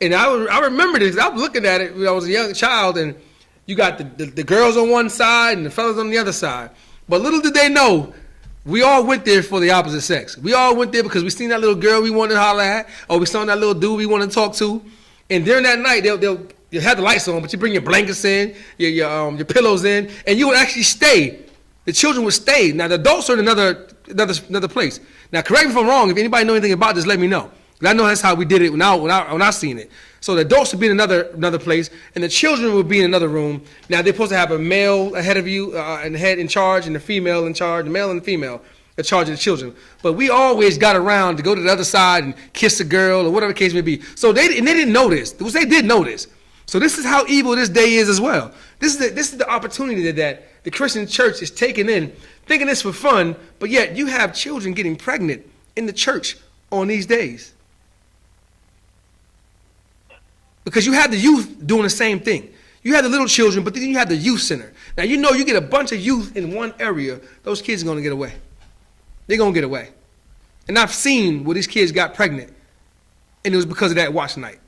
And I remember this. I was looking at it when I was a young child, and you got the girls on one side and the fellas on the other side. But little did they know, we all went there for the opposite sex. We all went there because we seen that little girl we wanted to holler at, or we saw that little dude we wanted to talk to. And during that night, you have the lights on, but you bring your blankets in, your pillows in, and you would actually stay. The children would stay. Now the adults are in another place. Now correct me if I'm wrong. If anybody know anything about this, let me know. I know that's how we did it when I seen it. So the adults would be in another place, and the children would be in another room. Now they're supposed to have a male ahead of you, and the head in charge, and the female in charge, the male and the female in charge of the children. But we always got around to go to the other side and kiss a girl or whatever the case may be. So they didn't know this. They did know this. So this is how evil this day is as well. This is the opportunity that the Christian church is taking in, thinking this for fun, but yet you have children getting pregnant in the church on these days. Because you have the youth doing the same thing. You have the little children, but then you have the youth center. Now you get a bunch of youth in one area, those kids are going to get away. They're going to get away. And I've seen where these kids got pregnant, and it was because of that watch night.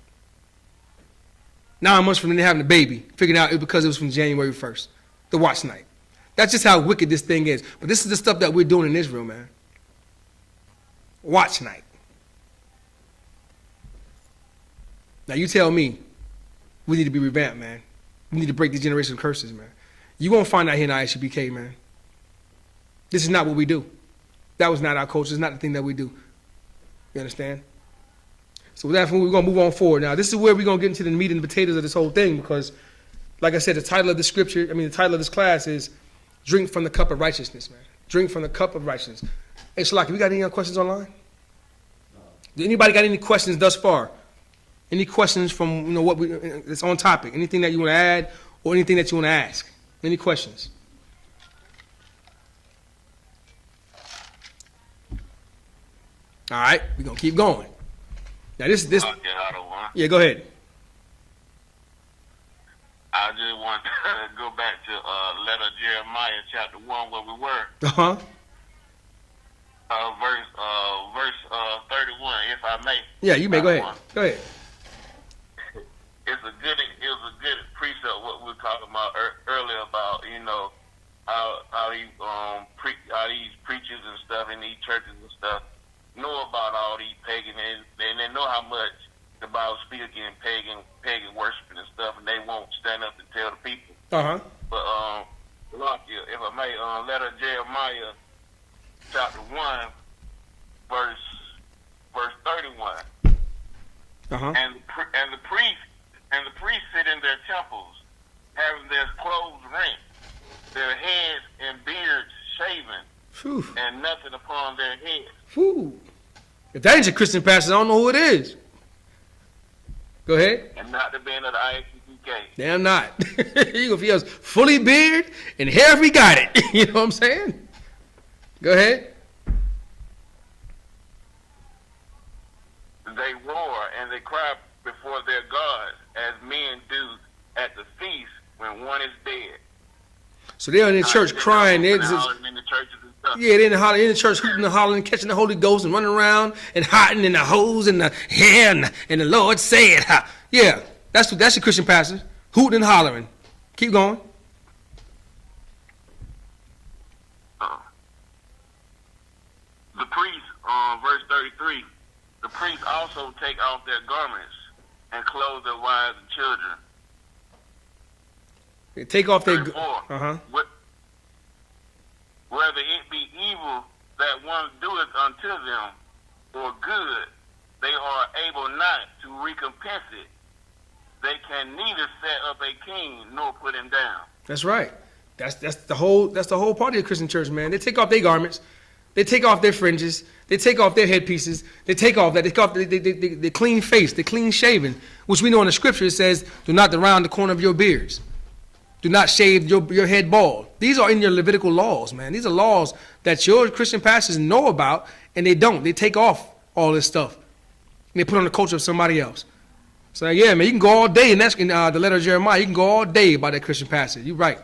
9 months from them having a baby, figured out it was because it was from January 1st, the watch night. That's just how wicked this thing is. But this is the stuff that we're doing in Israel, man. Watch night. Now you tell me, we need to be revamped, man. We need to break these generational curses, man. You won't find out here in I.S.U.P.K, man. This is not what we do. That was not our culture. It's not the thing that we do. You understand? So with that, we're going to move on forward. Now, this is where we're going to get into the meat and potatoes of this whole thing because, like I said, the title of the this class is Drink from the Cup of Righteousness, man. Drink from the Cup of Righteousness. Hey, Shalaki, we got any other questions online? Did anybody got any questions thus far? Any questions from, that's on topic? Anything that you want to add or anything that you want to ask? Any questions? All right, we're going to keep going. Now this yeah, go ahead. I just want to go back to letter Jeremiah chapter 1 where we were. Verse 31, if I may. Yeah, you may. Go ahead. Go ahead. It was a good precept what we were talking about earlier about how he Uh-huh. But if I may, letter of Jeremiah, chapter 1, verse 31. Uh-huh. And the priests sit in their temples, having their clothes rent, their heads and beards shaven, Phew. and nothing upon their heads. Phew. If that ain't your Christian pastor, I don't know who it is. Go ahead. And not the band of the I.S.U.P.K. Damn not. You gonna feel us fully beard and hair if we got it. You know what I'm saying? Go ahead. They roar and they cry before their gods, as men do at the feast when one is dead. So they're in the church crying. They're just, In the churches and stuff. yeah, they're in the church hooting and hollering, catching the Holy Ghost and running around and hiding in the hose and the hair and the Lord said, ha. Yeah, that's your Christian pastor, hooting and hollering. Keep going. The priests, verse 33, the priests also take off their garments and clothe their wives and children. They take off their... 34, Uh-huh. Whether it be evil that one doeth unto them, or good, they are able not to recompense it. They can neither set up a king nor put him down. That's right. That's the whole part of the Christian church, man. They take off their garments, they take off their fringes, they take off their headpieces, they take off that, they take off the clean face, the clean shaven, which we know in the scripture it says, do not round the corner of your beards. Do not shave your head bald. These are in your Levitical laws, man. These are laws that your Christian pastors know about, and they don't. They take off all this stuff, and they put on the culture of somebody else. So yeah, man, you can go all day, and that's in the letter of Jeremiah. You can go all day about that Christian pastor. You're right.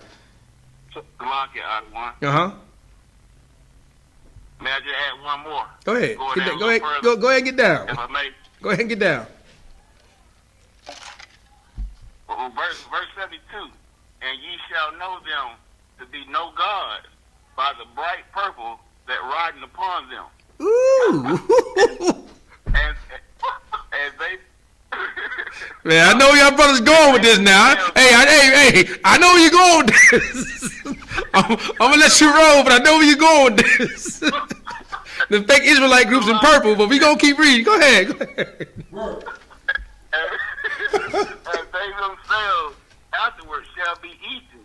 So, lock it out one. Uh-huh. May I just add one more? Go ahead. Go ahead. Go ahead and get down. If I may. Go ahead and get down. Verse 72. And ye shall know them to be no gods by the bright purple that riding upon them. Ooh. And they... Man, I know y'all brothers going with this now. Hey, I know where you're going with this. I'm going to let you roll, but I know where you're going with this. The fake Israelite groups in purple, but we going to keep reading. Go ahead. And they themselves afterwards shall be eaten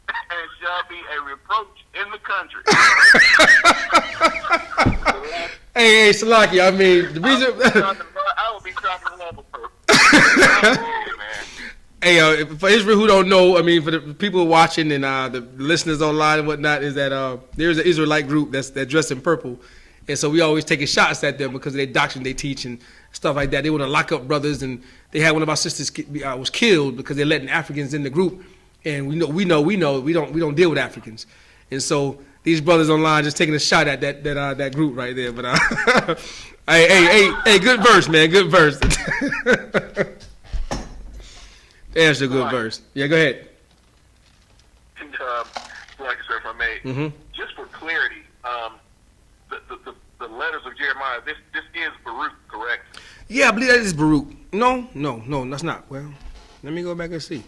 and shall be a reproach in the country. Hey, Salaki, I mean, the reason... I will be dropping the level purple. Hey, for Israel who don't know, I mean, for the people watching and the listeners online and whatnot, is that there's an Israelite group that's dressed in purple. And so we always taking shots at them because of their doctrine they teach and stuff like that. They want to lock up brothers, and they had one of our sisters was killed because they're letting Africans in the group. And we don't deal with Africans. And so these brothers online just taking a shot at that group right there. But hey, good verse, man, good verse. That's a good verse. Yeah, go ahead. And like I said, if I may, just for clarity, the letters of Jeremiah, this is Baruch, correct? Yeah, I believe that is Baruch. No, that's not. Well, let me go back and see.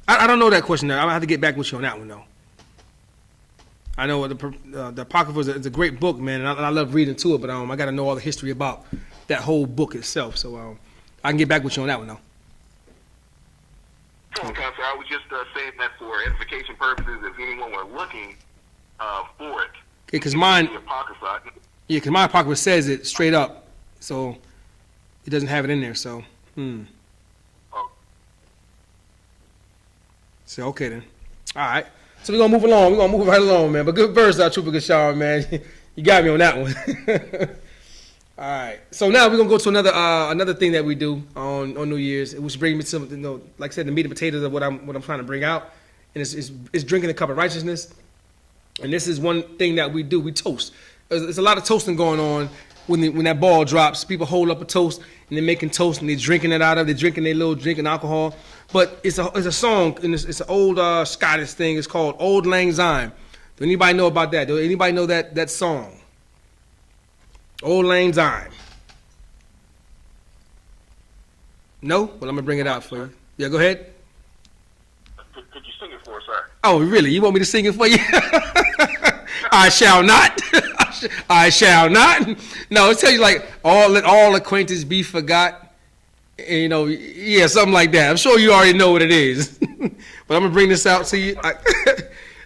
I don't know that question now. I'm gonna have to get back with you on that one though. I know the Apocrypha is a great book, man, and I love reading to it, but I got to know all the history about that whole book itself. So I can get back with you on that one though. Okay, so I was just saying that for edification purposes, if anyone were looking for it. Because mine, the Apocrypha. yeah, because my Apocrypha says it straight up, so it doesn't have it in there. So, Oh. So okay then, all right. So we're gonna move along. We're gonna move right along, man. But good verse, Trooper Gashar, man. You got me on that one. All right. So now we're gonna go to another thing that we do on New Year's, which brings me to like I said, the meat and potatoes of what I'm trying to bring out, and it's drinking the cup of righteousness. And this is one thing that we do. We toast. There's a lot of toasting going on when that ball drops. People hold up a toast and they're making toast and they're drinking it out of. They're drinking their little drinking alcohol. But it's a song and it's an old Scottish thing. It's called Auld Lang Syne. Do anybody know about that? Do anybody know that song? Auld Lang Syne. No? Well, I'm gonna bring it out for you. Yeah, go ahead. sing it for us, sir. Oh, really? You want me to sing it for you? I shall not. I shall not. No, it tells you like all acquaintance be forgot. And, you know, yeah, something like that. I'm sure you already know what it is. But I'm gonna bring this out to you.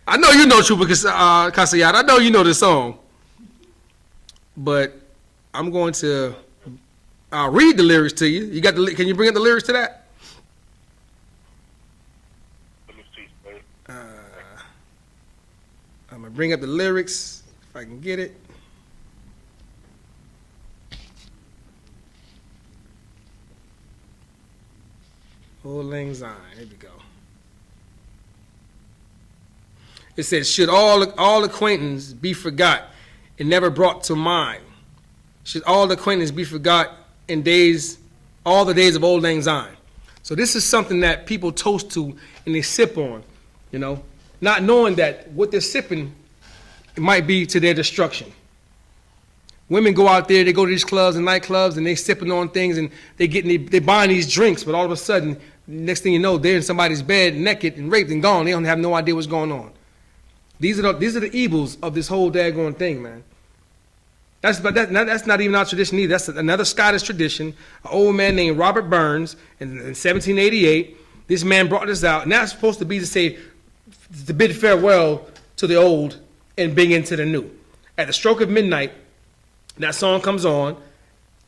I know you know Chupa Kasayat. I know you know this song. But I'm going to read the lyrics to you. You got can you bring up the lyrics to that? Let me see, baby. I'm gonna bring up the lyrics if I can get it. Old Lang Syne. Here we go. It says, should all acquaintance be forgot and never brought to mind? Should all acquaintance be forgot in all the days of Old Lang Syne? So this is something that people toast to and they sip on, you know, not knowing that what they're sipping, it might be to their destruction. Women go out there, they go to these clubs and nightclubs and they sipping on things and they buying these drinks, but all of a sudden, next thing you know, they're in somebody's bed naked and raped and gone. They don't have no idea what's going on. These are the evils of this whole daggone thing, man. That's not even our tradition either. That's another Scottish tradition. An old man named Robert Burns in 1788. This man brought this out, and that's supposed to be to bid farewell to the old and bring into the new. At the stroke of midnight, that song comes on,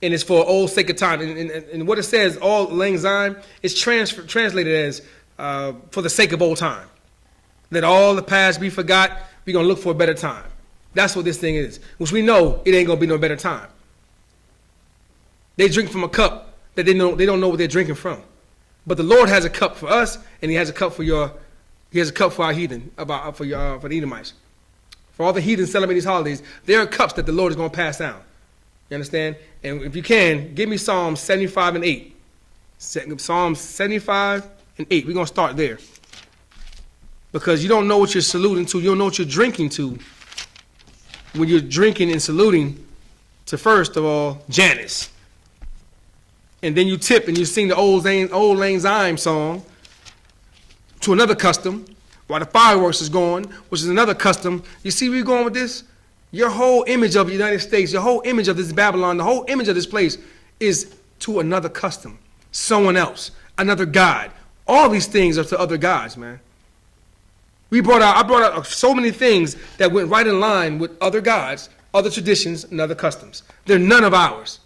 and it's for old sake of time. And what it says, all Lang Syne, is translated as for the sake of old time. Let all the past be forgot. We're going to look for a better time. That's what this thing is, which we know it ain't going to be no better time. They drink from a cup that they don't know what they're drinking from. But the Lord has a cup for us, and he has a cup for our heathen, for the Edomites. For all the heathens celebrating these holidays, there are cups that the Lord is going to pass down. You understand? And if you can, give me Psalms 75 and 8. Psalms 75 and 8. We're going to start there. Because you don't know what you're saluting to. You don't know what you're drinking to when you're drinking and saluting to, first of all, Janus. And then you tip and you sing the old Lang Syne song to another custom while the fireworks is going, which is another custom. You see where you're going with this? Your whole image of the United States, your whole image of this Babylon, the whole image of this place is to another custom, someone else, another god. All these things are to other gods, man. I brought out so many things that went right in line with other gods, other traditions, and other customs. They're none of ours.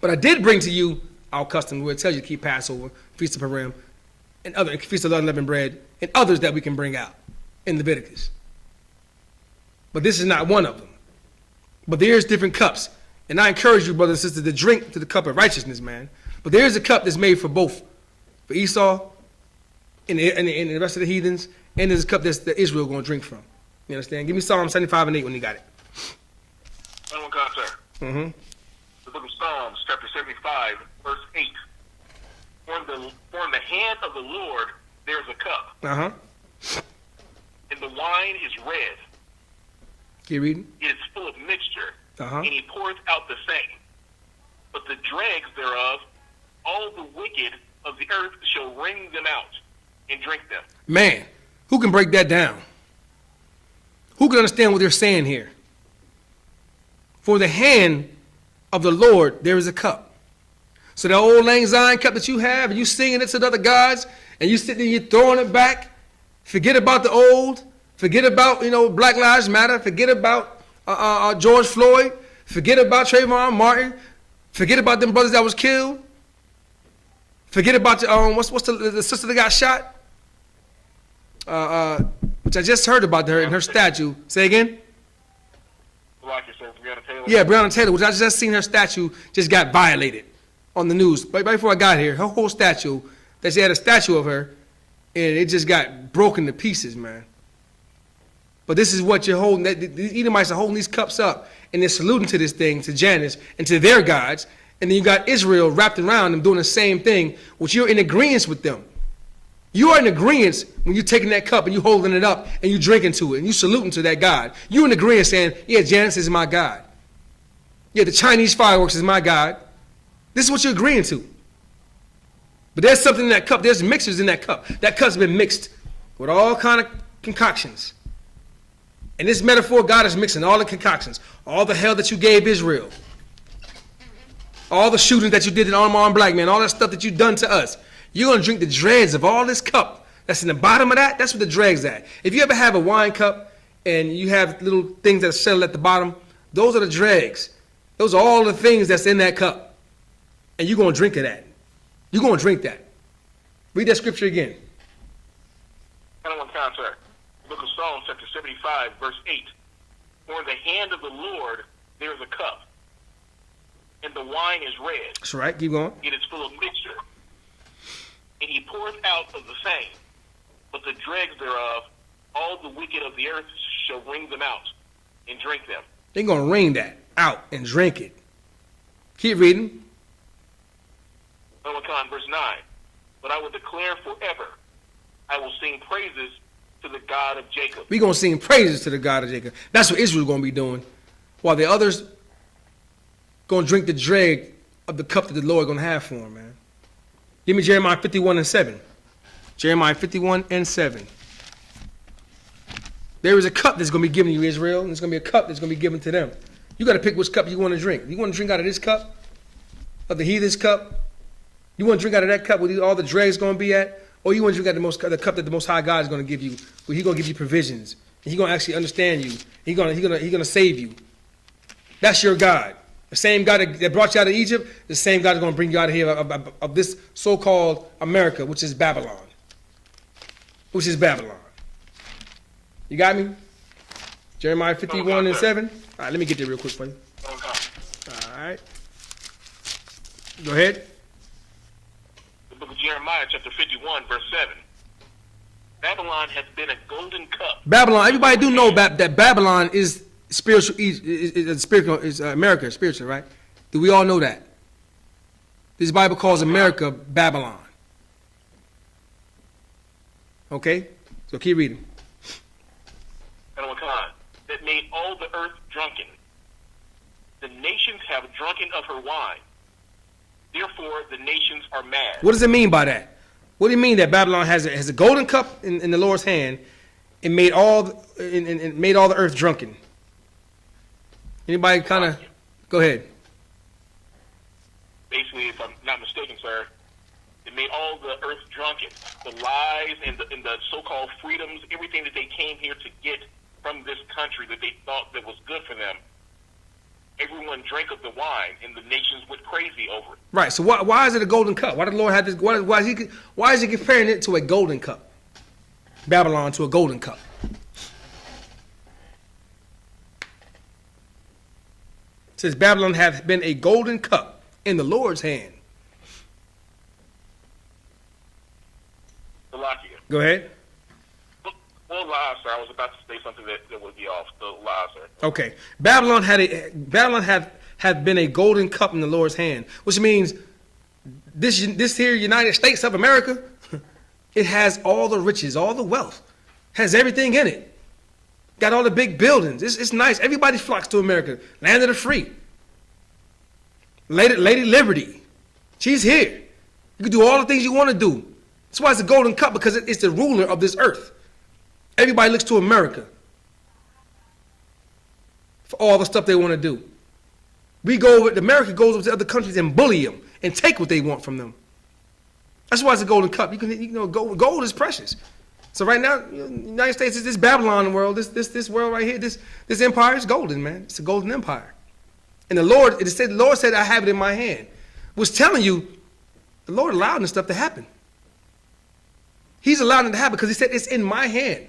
But I did bring to you our custom where it tells you to keep Passover, Feast of Purim, and other Feast of Unleavened Bread, and others that we can bring out in Leviticus. But this is not one of them. But there's different cups. And I encourage you, brothers and sisters, to drink to the cup of righteousness, man. But there is a cup that's made for both. For Esau and the rest of the heathens. And there's a cup that Israel going to drink from. You understand? Give me Psalm 75 and 8 when you got it. One God, sir. Mm-hmm. The book of Psalms, chapter 75, verse 8. For in the hand of the Lord there is a cup, Uh-huh. and the wine is red. Keep reading. It is full of mixture, Uh-huh. and he poureth out the same. But the dregs thereof, all the wicked of the earth shall wring them out and drink them. Man, who can break that down? Who can understand what they're saying here? For the hand of the Lord there is a cup. So that old Lang Syne cup that you have, and you singing it to the other gods, and you sitting there, you're throwing it back. Forget about the old. Forget about, Black Lives Matter. Forget about George Floyd. Forget about Trayvon Martin. Forget about them brothers that was killed. Forget about what's the sister that got shot? Which I just heard about her in her statue. Say again? Like yourself, Breonna Taylor. Yeah, Breonna Taylor, which I just seen her statue just got violated on the news. Right before I got here, her whole statue, that she had a statue of her, and it just got broken to pieces, man. But this is what you're holding. The Edomites are holding these cups up, and they're saluting to this thing, to Janus, and to their gods. And then you got Israel wrapped around them doing the same thing, which you're in agreement with them. You are in agreement when you're taking that cup and you holding it up and you drinking to it and you saluting to that God. You're in agreement saying, yeah, Janus is my God. Yeah, the Chinese fireworks is my God. This is what you're agreeing to. But there's something in that cup. There's mixtures in that cup. That cup's been mixed with all kind of concoctions. In this metaphor, God is mixing all the concoctions, all the hell that you gave Israel, all the shootings that you did in unarmed black men, all that stuff that you done to us. You're going to drink the dregs of all this cup that's in the bottom of that. That's what the dregs at. If you ever have a wine cup and you have little things that settle at the bottom, those are the dregs. Those are all the things that's in that cup. And you're going to drink of that. You're going to drink that. Read that scripture again. Kind of one time, sir. Book of Psalms, chapter 75, verse 8. For in the hand of the Lord there is a cup, and the wine is red. That's right. Keep going. It is full of mixture. And he poureth out of the same. But the dregs thereof, all the wicked of the earth shall wring them out and drink them. They're going to wring that out and drink it. Keep reading. Verse 9. But I will declare forever, I will sing praises to the God of Jacob. We're going to sing praises to the God of Jacob. That's what Israel's going to be doing. While the others going to drink the dreg of the cup that the Lord going to have for them, man. Give me Jeremiah 51 and 7. Jeremiah 51 and 7. There is a cup that's going to be given to you, Israel, and there's going to be a cup that's going to be given to them. You got to pick which cup you want to drink. You want to drink out of this cup? Of the heathen's cup? You want to drink out of that cup where all the dregs going to be at? Or you want to drink out of the cup that the Most High God is going to give you, where He's going to give you provisions, and He's going to actually understand you. He's going to save you. That's your God. The same God that brought you out of Egypt, the same God is going to bring you out of here of this so-called America, which is Babylon. Which is Babylon. You got me? Jeremiah 51 and 7. All right, let me get there real quick for you. All right. Go ahead. The book of Jeremiah, chapter 51, verse 7. Babylon has been a golden cup. Babylon. Everybody do know that Babylon is spiritual. Is America spiritual, right? Do we all know that? This Bible calls America Babylon. Okay, so keep reading. That made all the earth drunken. The nations have drunken of her wine. Therefore, the nations are mad. What does it mean by that? What do you mean that Babylon has a golden cup in the Lord's hand and made all the earth drunken? Anybody kind of go ahead? Basically, if I'm not mistaken, sir, it made all the earth drunken. The lies and the so-called freedoms, everything that they came here to get from this country that they thought that was good for them. Everyone drank of the wine, and the nations went crazy over it. Right. So why is it a golden cup? Why did the Lord have this? Why is he comparing it to a golden cup? Babylon to a golden cup. It says Babylon hath been a golden cup in the Lord's hand. Go ahead. Well, lie, sir. I was about to say something that would be off. The lie, sir. Okay. Babylon had been a golden cup in the Lord's hand, which means this here United States of America, it has all the riches, all the wealth, has everything in it. Got all the big buildings. It's nice. Everybody flocks to America. Land of the free. Lady Liberty. She's here. You can do all the things you want to do. That's why it's a golden cup, because it's the ruler of this earth. Everybody looks to America for all the stuff they want to do. America goes over to other countries and bully them and take what they want from them. That's why it's a golden cup. Gold is precious. So right now, the United States is this Babylon world, this world right here, this empire is golden, man. It's a golden empire. And the Lord said, I have it in my hand. Was telling you, the Lord allowed this stuff to happen. He's allowed it to happen because he said it's in my hand.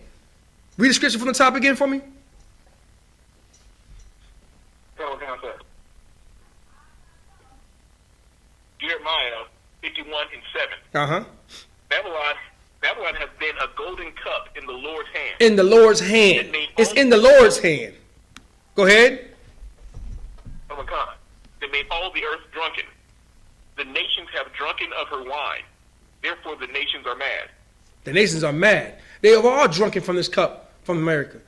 Read the scripture from the top again for me. Jeremiah 51 and 7. Uh-huh. Babylon has been a golden cup in the Lord's hand. In the Lord's hand. It's in the Lord's hand. Go ahead. That made all the earth drunken. The nations have drunken of her wine. Therefore, the nations are mad. The nations are mad. They are all drunken from this cup from America.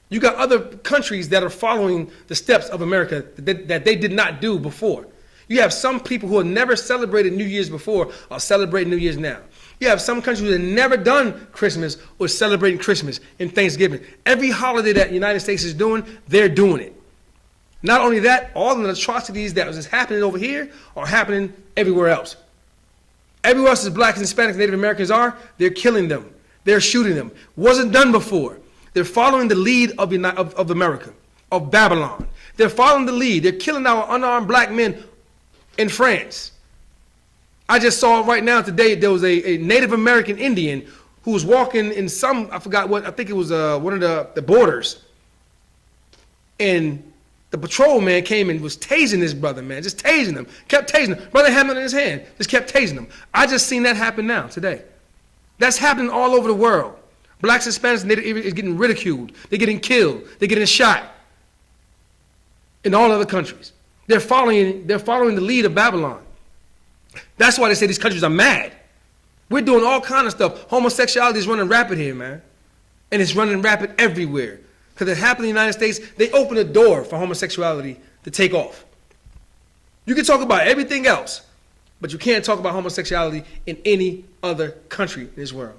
You got other countries that are following the steps of America that they did not do before. You have some people who have never celebrated New Year's before are celebrating New Year's now. You have some countries that have never done Christmas or celebrating Christmas and Thanksgiving. Every holiday that the United States is doing, they're doing it. Not only that, all the atrocities that was happening over here are happening everywhere else. Everywhere else as blacks and Hispanics and Native Americans are, they're killing them. They're shooting them. Wasn't done before. They're following the lead of America, of Babylon. They're following the lead. They're killing our unarmed black men in France. I just saw right now today, there was a Native American Indian who was walking in some, I forgot what, I think it was one of the borders. And the patrolman came and was tasing this brother, man, just tasing him, kept tasing him. Brother had it in his hand, just kept tasing him. I just seen that happen now, today. That's happening all over the world. Blacks, Hispanics, Native is getting ridiculed. They're getting killed. They're getting shot. In all other countries. They're following the lead of Babylon. That's why they say these countries are mad. We're doing all kind of stuff. Homosexuality is running rapid here, man. And it's running rapid everywhere. Because it happened in the United States, they opened a door for homosexuality to take off. You can talk about everything else, but you can't talk about homosexuality in any other country in this world.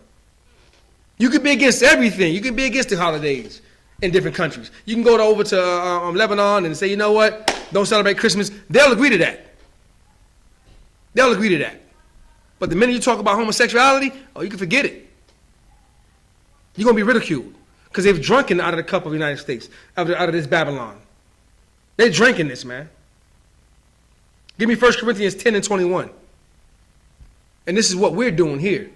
You can be against everything. You can be against the holidays in different countries. You can go over to Lebanon and say, you know what, don't celebrate Christmas. They'll agree to that. They'll agree to that. But the minute you talk about homosexuality, oh, you can forget it. You're going to be ridiculed. Because they've drunken out of the cup of the United States, out of this Babylon. They're drinking this, man. Give me 1 Corinthians 10 and 21. And this is what we're doing here.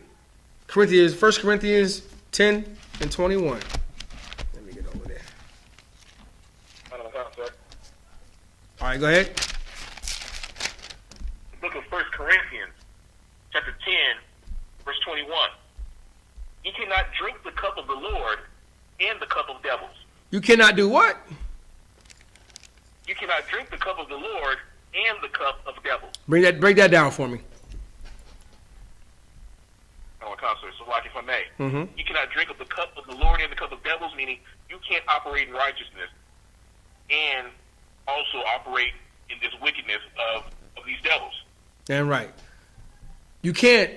1 Corinthians 10 and 21. Let me get over there. All right, go ahead. The book of 1 Corinthians, chapter 10, verse 21. You cannot drink the cup of the Lord and the cup of devils. You cannot do what? You cannot drink the cup of the Lord and the cup of devils. Break that down for me. So like if I may, Mm-hmm. you cannot drink of the cup of the Lord and the cup of devils, meaning you can't operate in righteousness and also operate in this wickedness of these devils. Damn right. You can't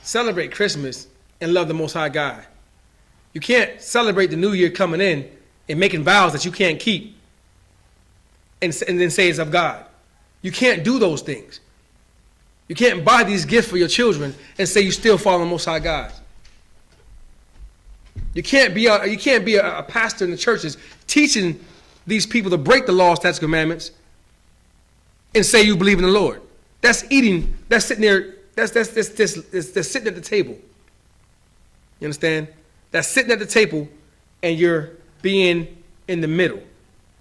celebrate Christmas and love the Most High God. You can't celebrate the New Year coming in and making vows that you can't keep and then say it's of God. You can't do those things. You can't buy these gifts for your children and say you still follow the Most High God. You can't be a pastor in the churches teaching these people to break the laws, statutes, commandments, and say you believe in the Lord. That's eating. That's sitting there. That's sitting at the table. You understand? That's sitting at the table, and you're being in the middle.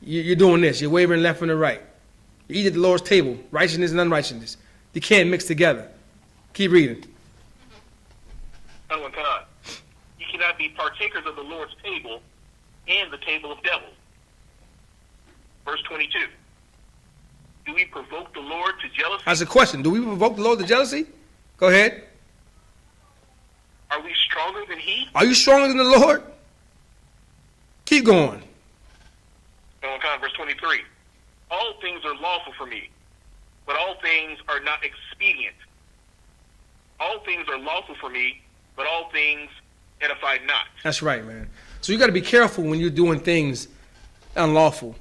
You're doing this. You're wavering left and right. You eat at the Lord's table, righteousness and unrighteousness. You can't mix together. Keep reading. You cannot be partakers of the Lord's table and the table of devils. Verse 22. Do we provoke the Lord to jealousy? That's a question. Do we provoke the Lord to jealousy? Go ahead. Are we stronger than he? Are you stronger than the Lord? Keep going. Verse 23. All things are lawful for me, but all things are not expedient. All things are lawful for me, but all things edify not. That's right, man. So you got to be careful when you're doing things unlawful.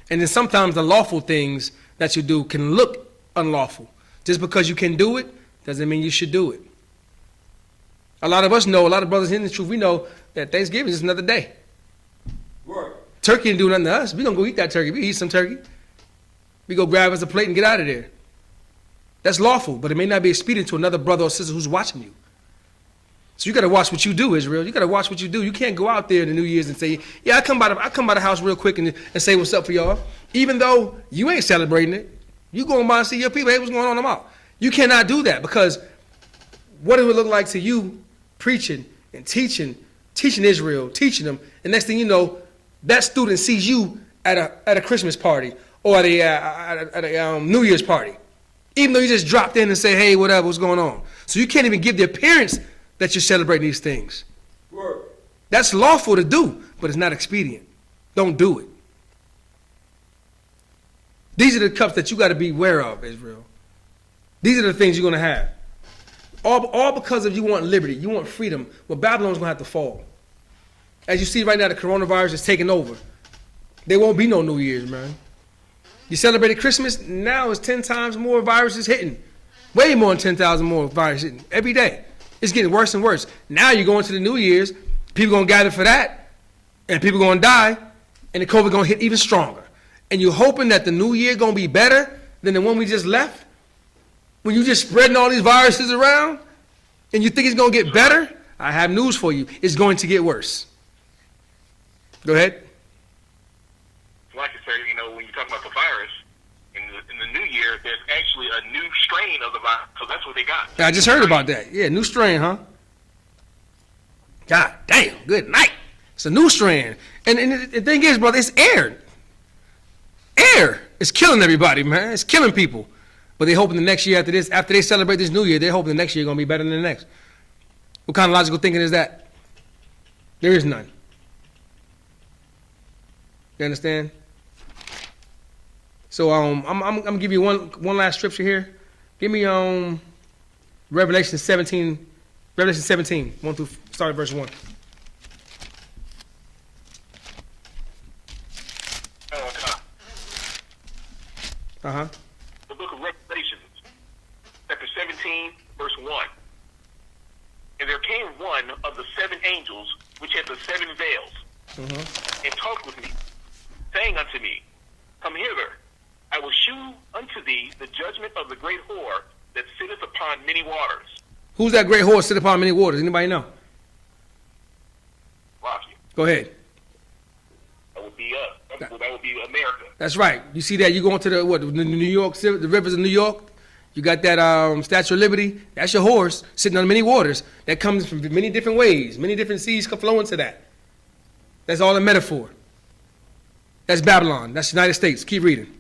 And then sometimes the lawful things that you do can look unlawful. Just because you can do it doesn't mean you should do it. A lot of us know, a lot of brothers in the truth, we know that Thanksgiving is another day. Right. Turkey didn't do nothing to us. We're going to go eat that turkey. We eat some turkey. We go grab us a plate and get out of there. That's lawful, but it may not be expedient to another brother or sister who's watching you. So you got to watch what you do, Israel. You got to watch what you do. You can't go out there in the New Year's and say, yeah, I come by the house real quick and say what's up for y'all. Even though you ain't celebrating it. You going by and see your people, hey, what's going on tomorrow? You cannot do that, because what it would look like to you preaching and teaching Israel, teaching them, and next thing you know, that student sees you at a Christmas party or at a New Year's party, even though you just dropped in and say, hey, what's going on? So you can't even give the appearance that you're celebrating these things. Right. That's lawful to do, but it's not expedient. Don't do it. These are the cups that you got to be aware of, Israel. These are the things you're going to have. All because of you want liberty, you want freedom. Well, Babylon's gonna have to fall. As you see right now, the coronavirus is taking over. There won't be no New Year's, man. You celebrated Christmas, now it's 10 times more viruses hitting. Way more than 10,000 more viruses hitting every day. It's getting worse and worse. Now you're going to the New Year's, people gonna gather for that, and people gonna die, and the COVID gonna hit even stronger. And you're hoping that the New Year gonna be better than the one we just left? When you just spreading all these viruses around, and you think it's gonna get better? I have news for you. It's going to get worse. Go ahead. Like I said, when you talk about the virus, in the new year, there's actually a new strain of the virus, so that's what they got. I just heard about that. Yeah, new strain, huh? God damn, good night. It's a new strain. And the thing is, brother, it's air. Air is killing everybody, man. It's killing people. But they hoping the next year after this, after they celebrate this new year, they're hoping the next year going to be better than the next. What kind of logical thinking is that? There is none. You understand? So I'm gonna give you one last scripture here. Give me Revelation 17, 1 through start at verse 1. Uh-huh. The book of Revelation, chapter 17, verse 1. And there came one of the 7 angels which had the 7 veils, and talked with me, saying unto me, Come hither, I will shew unto thee the judgment of the great whore that sitteth upon many waters. Who's that great horse sit upon many waters? Anybody know? Rocky. Go ahead. That would be us. That would be America. That's right. You see that? You go into the New York, the rivers of New York. You got that Statue of Liberty. That's your horse sitting on many waters. That comes from many different ways. Many different seas can flow into that. That's all a metaphor. That's Babylon. That's the United States. Keep reading.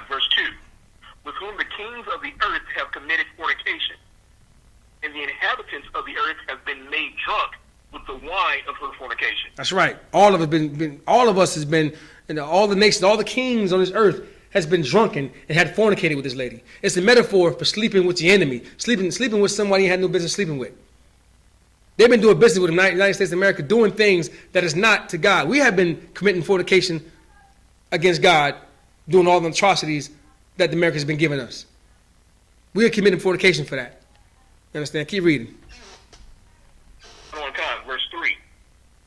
Verse 2. With whom the kings of the earth have committed fornication, and the inhabitants of the earth have been made drunk with the wine of her fornication. That's right. All of us has been, all the nations, all the kings on this earth has been drunken and had fornicated with this lady. It's a metaphor for sleeping with the enemy, sleeping with somebody you had no business sleeping with. They've been doing business with the United States of America, doing things that is not to God. We have been committing fornication against God, doing all the atrocities that the America has been giving us. We are committing fornication for that. You understand? Keep reading. Verse 3.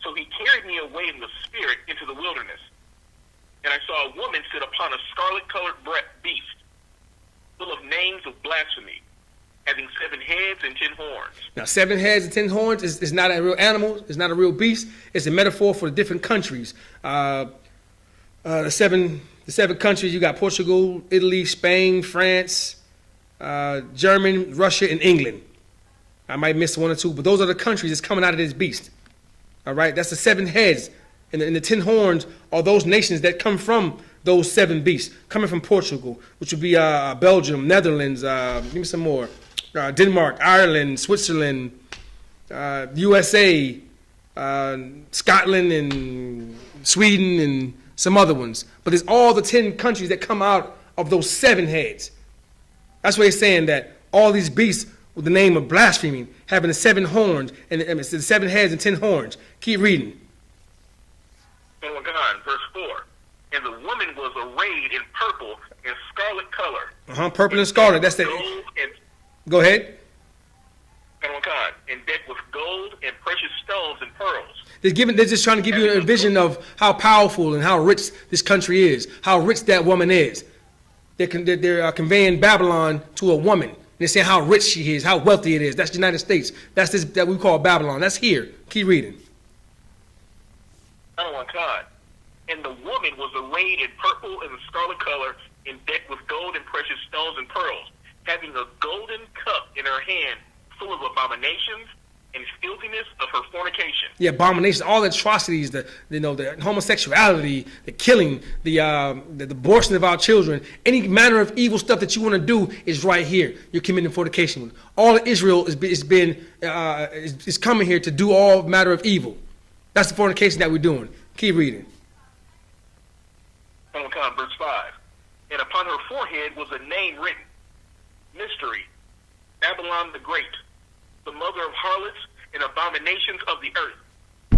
So he carried me away in the spirit into the wilderness, and I saw a woman sit upon a scarlet-colored beast, full of names of blasphemy, having 7 heads and 10 horns. Now, 7 heads and 10 horns is not a real animal. It's not a real beast. It's a metaphor for the different countries. The seven countries, you got Portugal, Italy, Spain, France, Germany, Russia, and England. I might miss 1 or 2, but those are the countries that's coming out of this beast. All right, that's the 7 heads. And the 10 horns are those nations that come from those 7 beasts, coming from Portugal, which would be Belgium, Netherlands, give me some more, Denmark, Ireland, Switzerland, USA, Scotland, and Sweden, and some other ones. But there's all the 10 countries that come out of those 7 heads. That's why he's saying that all these beasts with the name of blaspheming, having the 7 horns, and it's the 7 heads and 10 horns. Keep reading. Verse 4. And the woman was arrayed in purple and scarlet color. Purple and scarlet. That's the. Go ahead. And decked with gold and precious stones and pearls. They're just trying to give you a vision of how powerful and how rich this country is, how rich that woman is. They're conveying Babylon to a woman. They're saying how rich she is, how wealthy it is. That's the United States. That's this that we call Babylon. That's here. Keep reading. And the woman was arrayed in purple and scarlet color, and decked with gold and precious stones and pearls, having a golden cup in her hand, full of abominations and filthiness of her fornication. Yeah, abominations, all the atrocities, the homosexuality, the killing, the abortion of our children, any manner of evil stuff that you want to do is right here. You're committing fornication. All of Israel is coming here to do all matter of evil. That's the fornication that we're doing. Keep reading. Verse 5. And upon her forehead was a name written, Mystery, Babylon the Great, the mother of harlots and abominations of the earth.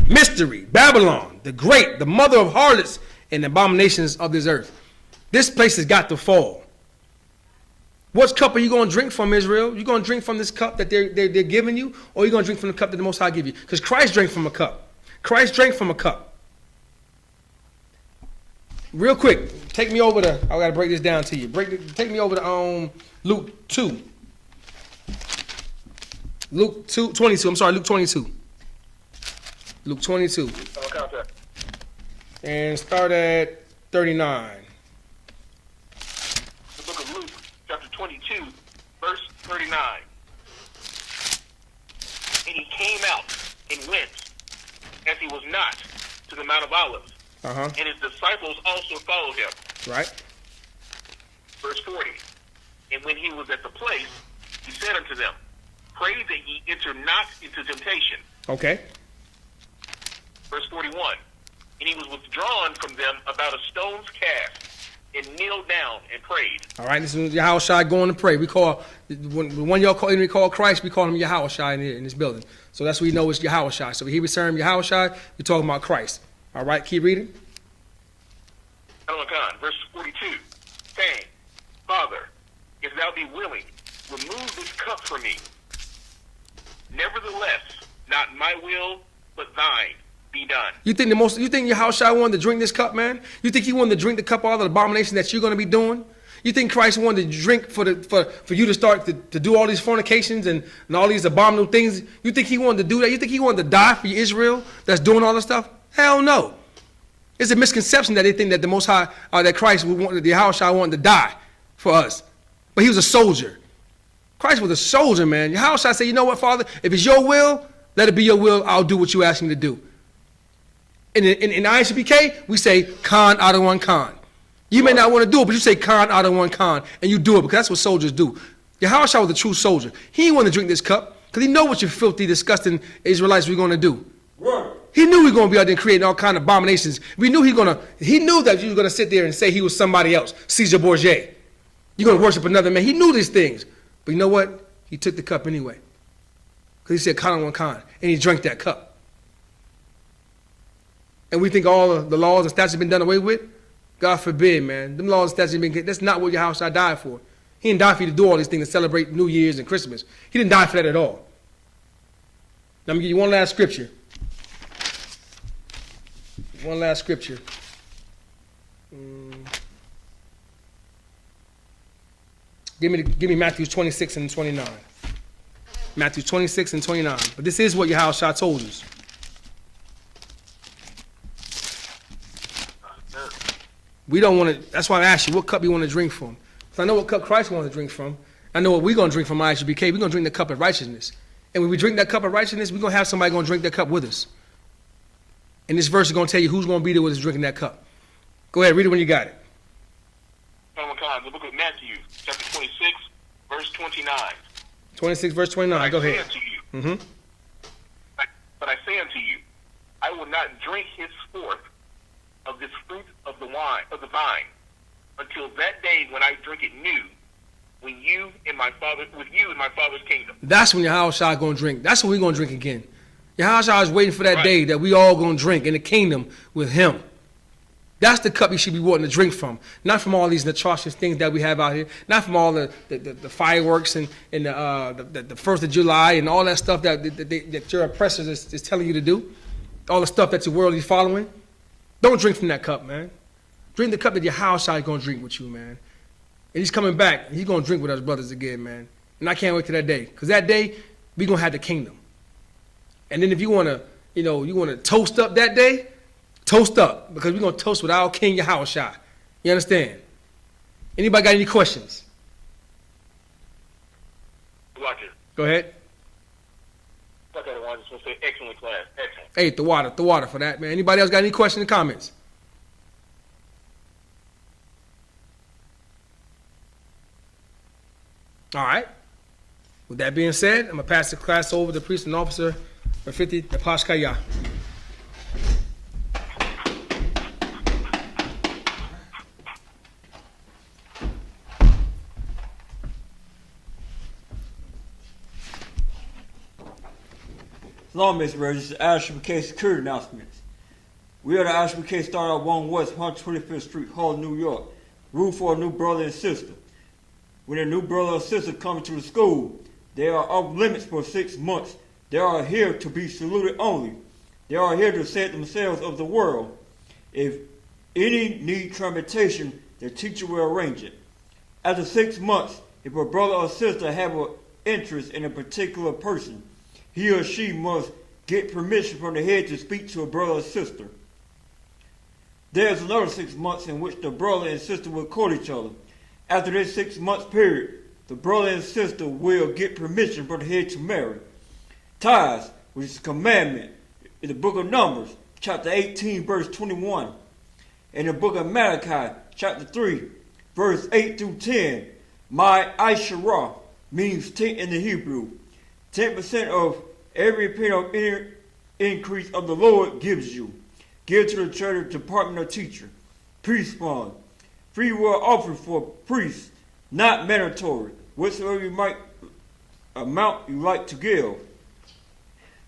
Mystery, Babylon, the great, the mother of harlots and abominations of this earth. This place has got to fall. What cup are you going to drink from, Israel? You going to drink from this cup that they're giving you, or are you going to drink from the cup that the Most High give you? Because Christ drank from a cup. Christ drank from a cup. Real quick, take me over to, I got to break this down to you. Take me over to Luke 2. Luke 22. I'm sorry, Luke 22. Luke 22. And start at 39. The book of Luke, chapter 22, verse 39. And he came out and went, as he was not, to the Mount of Olives. Uh-huh. And his disciples also followed him. Right. Verse 40. And when he was at the place, he said unto them, pray that ye enter not into temptation. Okay. Verse 41. And he was withdrawn from them about a stone's cast, and kneeled down and prayed. All right, this is Yahushua going to pray. We call, when y'all call Christ, we call him Yahushua in this building. So that's what we know is Yahushua. So when he was saying Yahushua, we're talking about Christ. All right, keep reading. Verse 42, saying, Father, if thou be willing, remove this cup from me. Nevertheless, not my will, but thine be done. You think Yahushua wanted to drink this cup, man? You think he wanted to drink the cup of all the abominations that you're going to be doing? You think Christ wanted to drink for you to start to do all these fornications and all these abominable things? You think he wanted to do that? You think he wanted to die for Israel that's doing all this stuff? Hell no. It's a misconception that they think that the Most High, that Christ would want, the Yahushua wanted to die for us. But he was a soldier. Christ was a soldier, man. Yahushua said, you know what, Father? If it's your will, let it be your will. I'll do what you ask me to do. In I.S.U.P.K, we say, Khan out of one Khan. You may not want to do it, but you say Khan out of one Khan, and you do it because that's what soldiers do. Yahushua was a true soldier. He didn't want to drink this cup because he know what you filthy, disgusting Israelites we're going to do. Right. He knew we were going to be out there creating all kind of abominations. He knew that you were going to sit there and say he was somebody else, Caesar Borgia. You're going to worship another man. He knew these things. But you know what? He took the cup anyway. Because he said, Khan on one Khan. And he drank that cup. And we think all of the laws and statutes have been done away with? God forbid, man. Them laws and statutes have been, that's not what Yahushua died for. He didn't die for you to do all these things to celebrate New Year's and Christmas. He didn't die for that at all. Now, I'm going to give you one last scripture. One last scripture. Give me Matthew 26 and 29. Matthew 26 and 29. But this is what Yahushua told us. We don't want to, that's why I asked you, what cup you want to drink from? Because I know what cup Christ wants to drink from. I know what we're going to drink from I.S.U.P.K. We're going to drink the cup of righteousness. And when we drink that cup of righteousness, we're going to have somebody going to drink that cup with us. And this verse is going to tell you who's going to be there with us drinking that cup. Go ahead, read it when you got it. The book of Matthew, chapter 26, verse 29. 26, verse 29. Go ahead. But I say unto you, I will not drink henceforth of this fruit of the vine, until that day when I drink it new, with you in my Father's kingdom. That's when Yahushua is going to drink. That's when we're going to drink again. Yahushua is waiting for that day that we all going to drink in the kingdom with him. That's the cup you should be wanting to drink from. Not from all these atrocious things that we have out here. Not from all the fireworks and the 1st of July and all that stuff that your oppressors is telling you to do. All the stuff that your world is following. Don't drink from that cup, man. Drink the cup that Yahushua is going to drink with you, man. And he's coming back. He's going to drink with us brothers again, man. And I can't wait till that day. Because that day, we're going to have the kingdom. And then if you want to, you want to toast up that day, toast up, because we're going to toast with our King Yahushua. You understand? Anybody got any questions? Roger. Go ahead. I just want to say excellent class. Excellent. Hey, the water for that, man. Anybody else got any questions or comments? All right. With that being said, I'm going to pass the class over to the priest and officer for 50, the Pashkaya. Shalom, Israel. This is I.S.U.P.K security announcements. We are the I.S.U.P.K started at 1 West 125th Street, Hall, New York. Room for a new brother and sister. When a new brother or sister comes to the school, they are off limits for 6 months. They are here to be saluted only. They are here to set themselves of the world. If any need transportation, the teacher will arrange it. After 6 months, if a brother or sister have an interest in a particular person, he or she must get permission from the head to speak to a brother or sister. There is another 6 months in which the brother and sister will court each other. After this 6 months period, the brother and sister will get permission from the head to marry. Tithes, which is a commandment, in the book of Numbers, chapter 18, verse 21. In the book of Malachi, chapter 3, verse 8 through 10, my I.S.U.P.K means 10 in the Hebrew. 10% of every penny of increase of the Lord gives you. Give to the church department of teacher. Priest fund. Free will offering for priests, not mandatory. Whatsoever you might amount you like to give.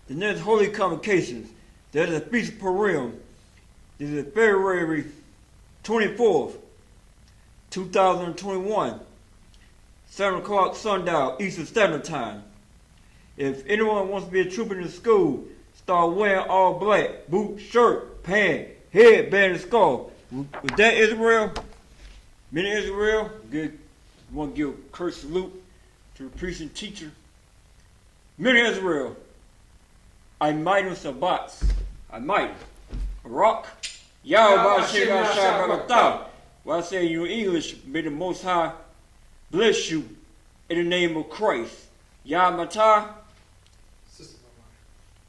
The next holy convocations. That is the Feast of Purim. This is February 24th, 2021. 7 o'clock sundial, Eastern Standard Time. If anyone wants to be a trooper in the school, start wearing all black, boot, shirt, pant, headband, and scarf. With that, Israel, men of Israel, good. I want to give a curse salute to the priest and teacher. Men of Israel, I might on Sabbats, I might. Rock, Yahweh Shem. Well, I say in English, may the Most High bless you in the name of Christ. Yahanna.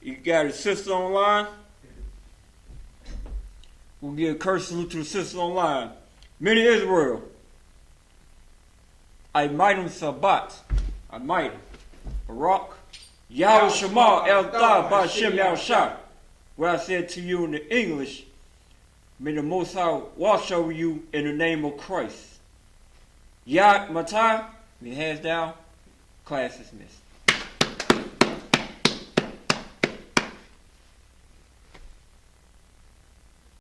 You got a sister online? We'll give a curse salute to the sister online. Men of Israel, I might on Sabbat. I might. Barak. Yahweh Shema El Tah B'Shem Yahushua. What I said to you in the English, may the Most High watch over you in the name of Christ. Yahanna, hands down, class dismissed.